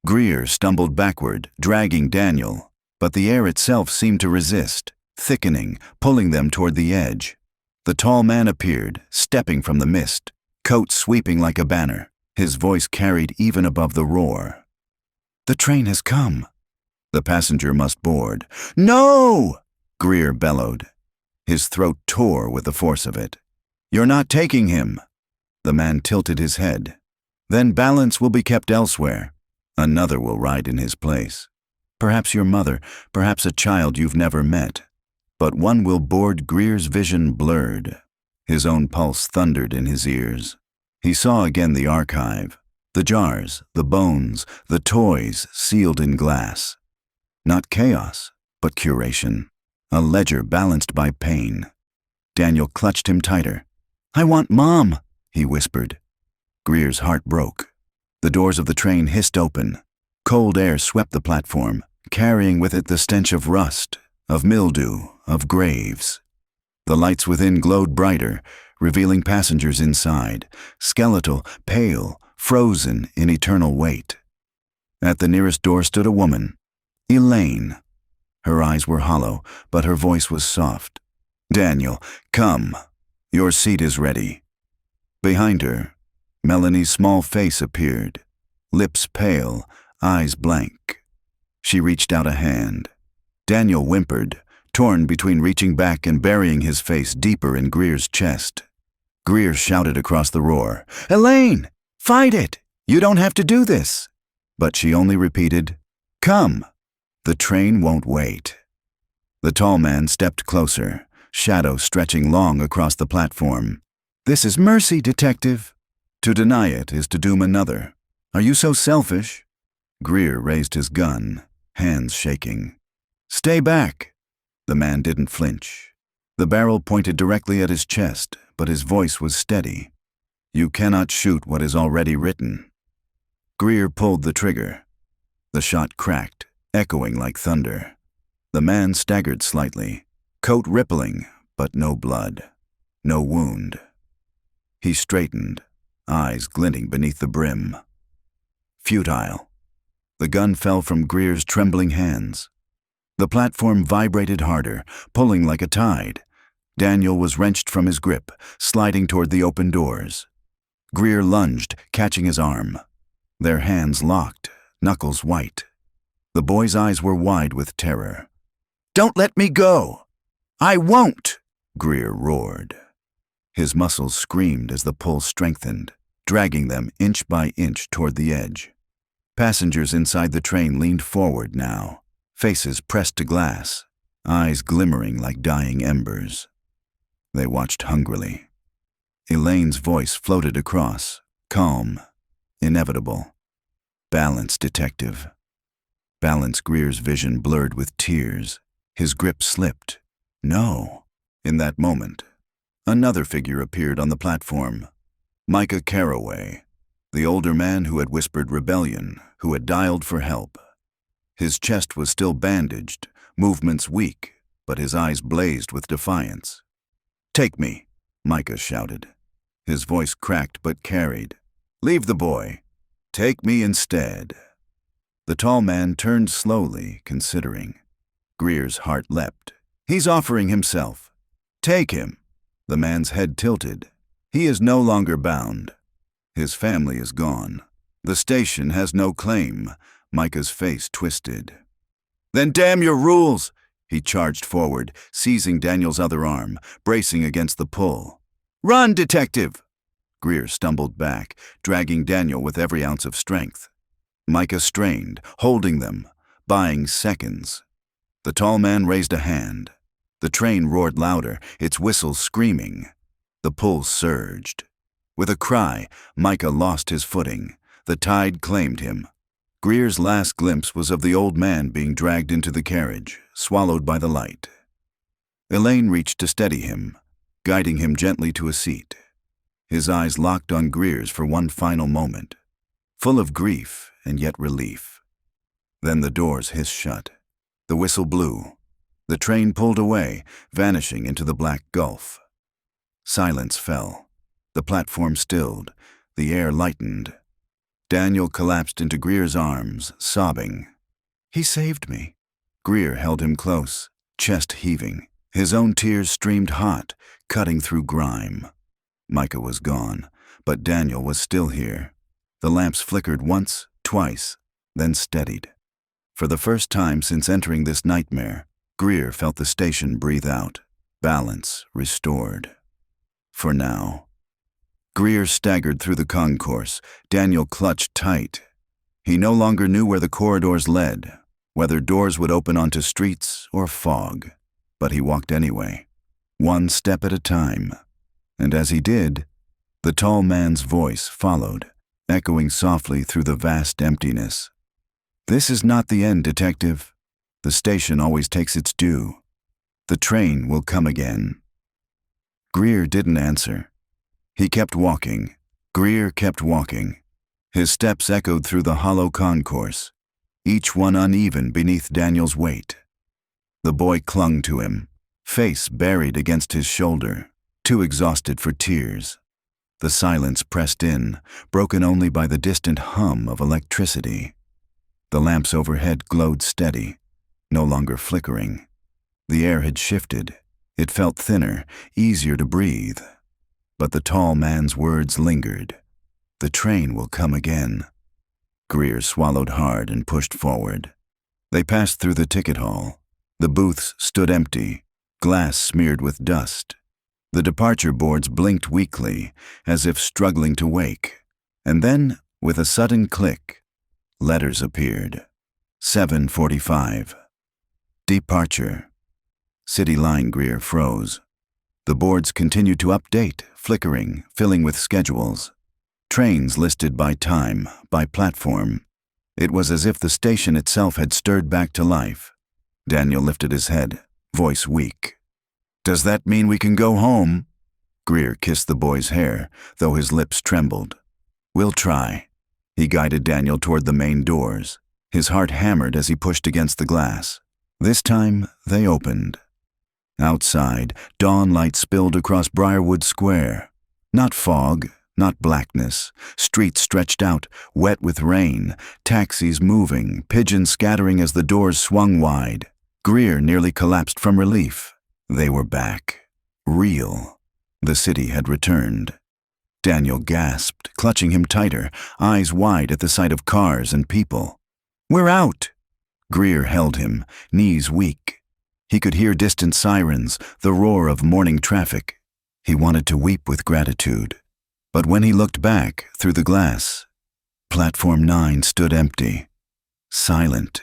Greer stumbled backward, dragging Daniel, but the air itself seemed to resist, thickening, pulling them toward the edge. The tall man appeared, stepping from the mist, coat sweeping like a banner, his voice carried even above the roar. "The train has come." The passenger must board. "No!" Greer bellowed. His throat tore with the force of it. "You're not taking him." The man tilted his head. "Then balance will be kept elsewhere. Another will ride in his place. Perhaps your mother, perhaps a child you've never met. But one will board." Greer's vision blurred. His own pulse thundered in his ears. He saw again the archive, the jars, the bones, the toys sealed in glass. Not chaos, but curation. A ledger balanced by pain. Daniel clutched him tighter. "I want Mom," he whispered. Greer's heart broke. The doors of the train hissed open. Cold air swept the platform, carrying with it the stench of rust, of mildew, of graves. The lights within glowed brighter, revealing passengers inside, skeletal, pale, frozen in eternal wait. At the nearest door stood a woman, Elaine. Her eyes were hollow, but her voice was soft. "Daniel, come. Your seat is ready." Behind her, Melanie's small face appeared, lips pale, eyes blank. She reached out a hand. Daniel whimpered, torn between reaching back and burying his face deeper in Greer's chest. Greer shouted across the roar, "Elaine, fight it! You don't have to do this!" But she only repeated, "Come. The train won't wait." The tall man stepped closer, shadow stretching long across the platform. "This is mercy, detective." "To deny it is to doom another. Are you so selfish?" Greer raised his gun, hands shaking. "Stay back." The man didn't flinch. The barrel pointed directly at his chest, but his voice was steady. "You cannot shoot what is already written." Greer pulled the trigger. The shot cracked, echoing like thunder. The man staggered slightly, coat rippling, but no blood, no wound. He straightened, eyes glinting beneath the brim. Futile. The gun fell from Greer's trembling hands. The platform vibrated harder, pulling like a tide. Daniel was wrenched from his grip, sliding toward the open doors. Greer lunged, catching his arm. Their hands locked, knuckles white. The boy's eyes were wide with terror. "Don't let me go!" "I won't!" Greer roared. His muscles screamed as the pull strengthened, dragging them inch by inch toward the edge. Passengers inside the train leaned forward now, faces pressed to glass, eyes glimmering like dying embers. They watched hungrily. Elaine's voice floated across, calm, inevitable. "Balance, detective." Balance. Greer's vision blurred with tears. His grip slipped. No. In that moment, another figure appeared on the platform. Micah Carraway, the older man who had whispered rebellion, who had dialed for help. His chest was still bandaged, movements weak, but his eyes blazed with defiance. "Take me," Micah shouted. His voice cracked but carried. "Leave the boy. Take me instead." The tall man turned slowly, considering. Greer's heart leapt. "He's offering himself. Take him." The man's head tilted. "He is no longer bound. His family is gone. The station has no claim." Micah's face twisted. "Then damn your rules!" He charged forward, seizing Daniel's other arm, bracing against the pull. "Run, detective!" Greer stumbled back, dragging Daniel with every ounce of strength. Micah strained, holding them, buying seconds. The tall man raised a hand. The train roared louder, its whistles screaming. The pull surged. With a cry, Micah lost his footing. The tide claimed him. Greer's last glimpse was of the old man being dragged into the carriage, swallowed by the light. Elaine reached to steady him, guiding him gently to a seat. His eyes locked on Greer's for one final moment, full of grief and yet relief. Then the doors hissed shut. The whistle blew. The train pulled away, vanishing into the black gulf. Silence fell. The platform stilled. The air lightened. Daniel collapsed into Greer's arms, sobbing. "He saved me." Greer held him close, chest heaving. His own tears streamed hot, cutting through grime. Micah was gone, but Daniel was still here. The lamps flickered once, twice, then steadied. For the first time since entering this nightmare, Greer felt the station breathe out, balance restored. For now. Greer staggered through the concourse. Daniel clutched tight. He no longer knew where the corridors led, whether doors would open onto streets or fog. But he walked anyway, one step at a time. And as he did, the tall man's voice followed, echoing softly through the vast emptiness. "This is not the end, detective. The station always takes its due. The train will come again." Greer didn't answer. He kept walking. Greer kept walking. His steps echoed through the hollow concourse. each one uneven beneath Daniel's weight. The boy clung to him, face buried against his shoulder, too exhausted for tears. The silence pressed in, broken only by the distant hum of electricity. The lamps overhead glowed steady, no longer flickering. The air had shifted. It felt thinner, easier to breathe. But the tall man's words lingered. "The train will come again." Greer swallowed hard and pushed forward. They passed through the ticket hall. The booths stood empty, glass smeared with dust. The departure boards blinked weakly, as if struggling to wake. And then, with a sudden click, letters appeared. 7:45. Departure. City Line. Greer froze. The boards continued to update, flickering, filling with schedules. Trains listed by time, by platform. It was as if the station itself had stirred back to life. Daniel lifted his head, voice weak. "Does that mean we can go home?" Greer kissed the boy's hair, though his lips trembled. "We'll try." He guided Daniel toward the main doors. His heart hammered as he pushed against the glass. This time, they opened. Outside, dawn light spilled across Briarwood Square. Not fog, not blackness. Streets stretched out, wet with rain, taxis moving, pigeons scattering as the doors swung wide. Greer nearly collapsed from relief. They were back. Real. The city had returned. Daniel gasped, clutching him tighter, eyes wide at the sight of cars and people. "We're out!" Greer held him, knees weak. He could hear distant sirens, the roar of morning traffic. He wanted to weep with gratitude. But when he looked back through the glass, Platform 9 stood empty, silent,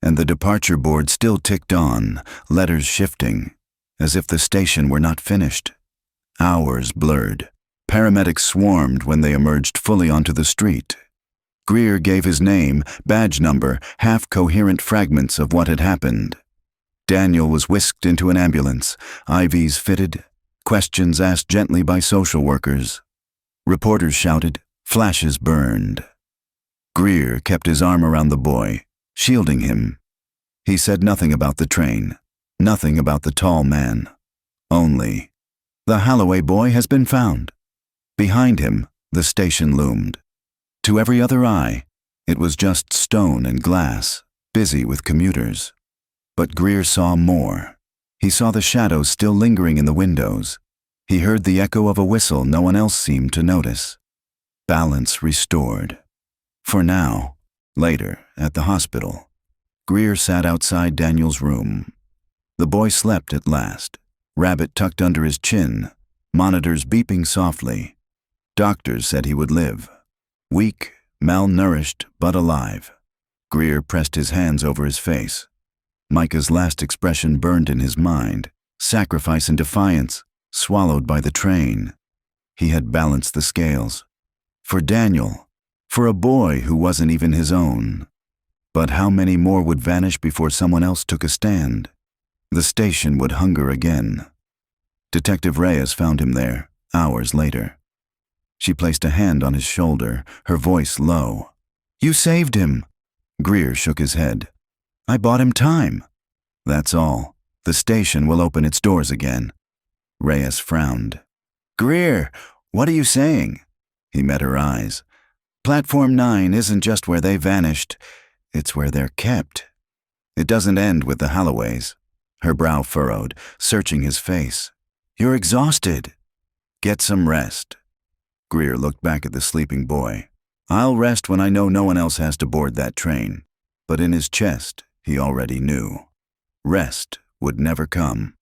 and the departure board still ticked on, letters shifting, as if the station were not finished. Hours blurred. Paramedics swarmed when they emerged fully onto the street. Greer gave his name, badge number, half-coherent fragments of what had happened. Daniel was whisked into an ambulance, IVs fitted, questions asked gently by social workers. Reporters shouted, flashes burned. Greer kept his arm around the boy, shielding him. He said nothing about the train, nothing about the tall man. Only, "The Halloway boy has been found." Behind him, the station loomed. To every other eye, it was just stone and glass, busy with commuters. But Greer saw more. He saw the shadows still lingering in the windows. He heard the echo of a whistle no one else seemed to notice. Balance restored. For now, later, at the hospital, Greer sat outside Daniel's room. The boy slept at last, rabbit tucked under his chin, monitors beeping softly. Doctors said he would live. Weak, malnourished, but alive. Greer pressed his hands over his face. Micah's last expression burned in his mind, sacrifice and defiance, swallowed by the train. He had balanced the scales. For Daniel, for a boy who wasn't even his own. But how many more would vanish before someone else took a stand? The station would hunger again. Detective Reyes found him there, hours later. She placed a hand on his shoulder, her voice low. "You saved him." Greer shook his head. "I bought him time." "That's all. The station will open its doors again." Reyes frowned. "Greer, what are you saying?" He met her eyes. "Platform 9 isn't just where they vanished. It's where they're kept. It doesn't end with the Halloways." Her brow furrowed, searching his face. "You're exhausted. Get some rest." Greer looked back at the sleeping boy. "I'll rest when I know no one else has to board that train." But in his chest, he already knew. Rest would never come.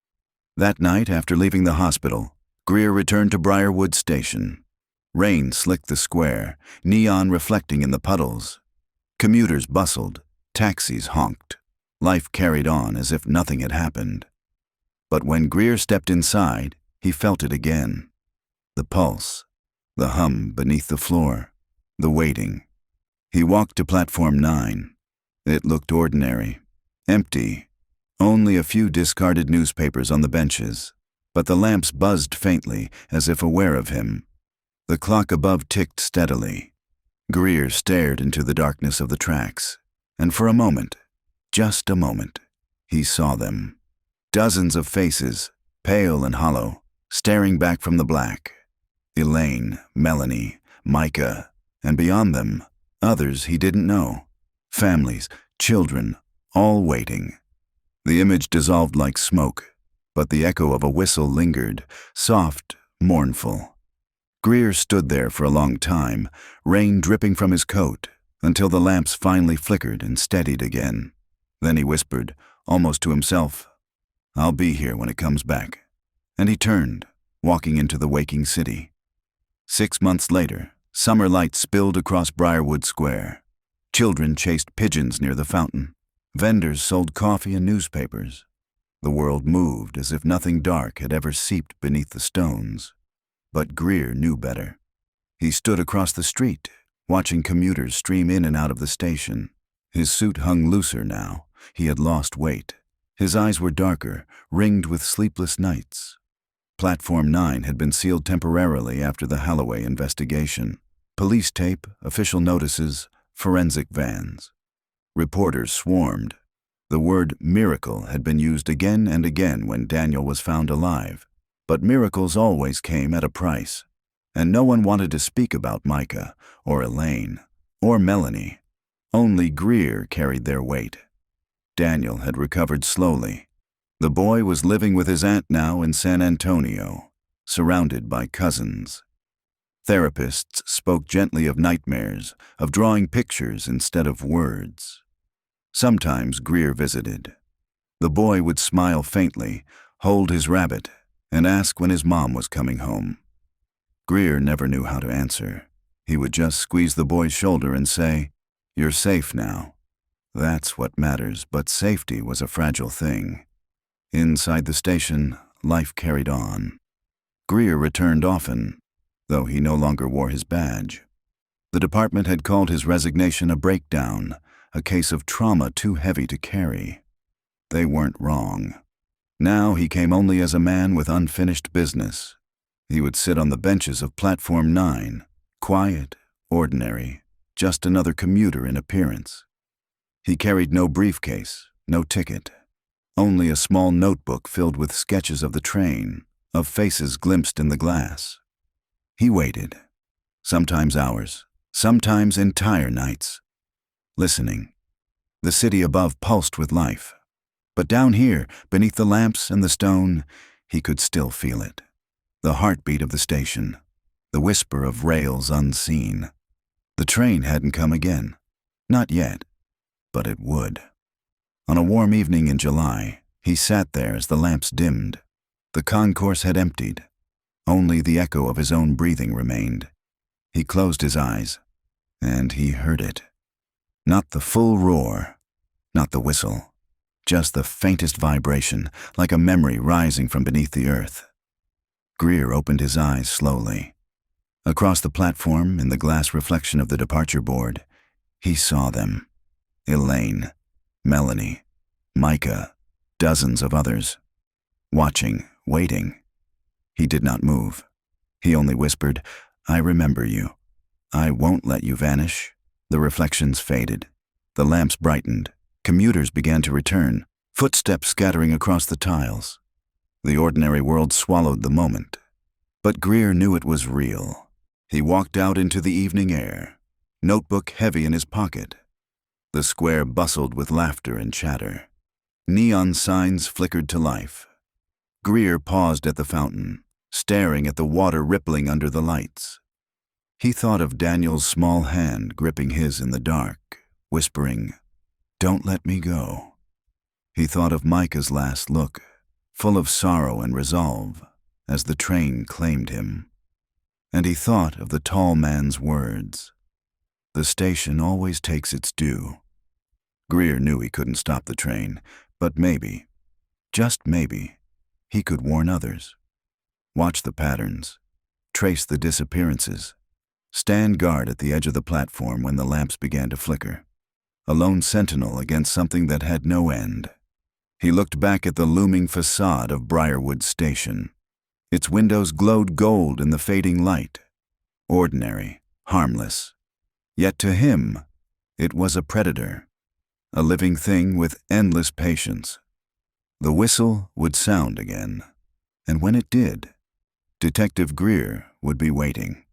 That night, after leaving the hospital, Greer returned to Briarwood Station. Rain slicked the square, neon reflecting in the puddles. Commuters bustled, taxis honked. Life carried on as if nothing had happened. But when Greer stepped inside, he felt it again. The pulse, the hum beneath the floor, the waiting. He walked to Platform 9. It looked ordinary, empty, only a few discarded newspapers on the benches, but the lamps buzzed faintly as if aware of him. The clock above ticked steadily. Greer stared into the darkness of the tracks, And for a moment, just a moment, he saw them. Dozens of faces, pale and hollow, staring back from the black. Elaine, Melanie, Micah, and beyond them, others he didn't know. Families, children, all waiting. The image dissolved like smoke, but the echo of a whistle lingered, soft, mournful. Greer stood there for a long time, rain dripping from his coat, until the lamps finally flickered and steadied again. Then he whispered, almost to himself, "I'll be here when it comes back." And he turned, walking into the waking city. 6 months later, summer light spilled across Briarwood Square. Children chased pigeons near the fountain. Vendors sold coffee and newspapers. The world moved as if nothing dark had ever seeped beneath the stones. But Greer knew better. He stood across the street, watching commuters stream in and out of the station. His suit hung looser now. He had lost weight. His eyes were darker, ringed with sleepless nights. Platform 9 had been sealed temporarily after the Halloway investigation. Police tape, official notices, forensic vans. Reporters swarmed. The word miracle had been used again and again when Daniel was found alive. But miracles always came at a price. And no one wanted to speak about Micah, or Elaine, or Melanie. Only Greer carried their weight. Daniel had recovered slowly. The boy was living with his aunt now in San Antonio, surrounded by cousins. Therapists spoke gently of nightmares, of drawing pictures instead of words. Sometimes Greer visited. The boy would smile faintly, hold his rabbit, and ask when his mom was coming home. Greer never knew how to answer. He would just squeeze the boy's shoulder and say, "You're safe now." That's what matters, but safety was a fragile thing. Inside the station, life carried on. Greer returned often, though he no longer wore his badge. The department had called his resignation a breakdown, a case of trauma too heavy to carry. They weren't wrong. Now he came only as a man with unfinished business. He would sit on the benches of Platform 9, quiet, ordinary, just another commuter in appearance. He carried no briefcase, no ticket, only a small notebook filled with sketches of the train, of faces glimpsed in the glass. He waited, sometimes hours, sometimes entire nights, listening. The city above pulsed with life. But down here, beneath the lamps and the stone, he could still feel it. The heartbeat of the station, the whisper of rails unseen. The train hadn't come again. Not yet, but it would. On a warm evening in July, he sat there as the lamps dimmed. The concourse had emptied. Only the echo of his own breathing remained. He closed his eyes, and he heard it. Not the full roar, not the whistle, just the faintest vibration, like a memory rising from beneath the earth. Greer opened his eyes slowly. Across the platform, in the glass reflection of the departure board, he saw them. Elaine, Melanie, Micah, dozens of others. Watching, waiting. He did not move. He only whispered, "I remember you. I won't let you vanish." The reflections faded. The lamps brightened. Commuters began to return, footsteps scattering across the tiles. The ordinary world swallowed the moment. But Greer knew it was real. He walked out into the evening air, notebook heavy in his pocket. The square bustled with laughter and chatter. Neon signs flickered to life. Greer paused at the fountain, staring at the water rippling under the lights. He thought of Daniel's small hand gripping his in the dark, whispering, "Don't let me go." He thought of Micah's last look, full of sorrow and resolve, as the train claimed him. And he thought of the tall man's words, "The station always takes its due." Greer knew he couldn't stop the train, but maybe, just maybe, he could warn others. Watch the patterns, trace the disappearances, stand guard at the edge of the platform when the lamps began to flicker. A lone sentinel against something that had no end. He looked back at the looming facade of Briarwood Station. Its windows glowed gold in the fading light. Ordinary, harmless. Yet to him, it was a predator. a living thing with endless patience. The whistle would sound again, and when it did, Detective Greer would be waiting.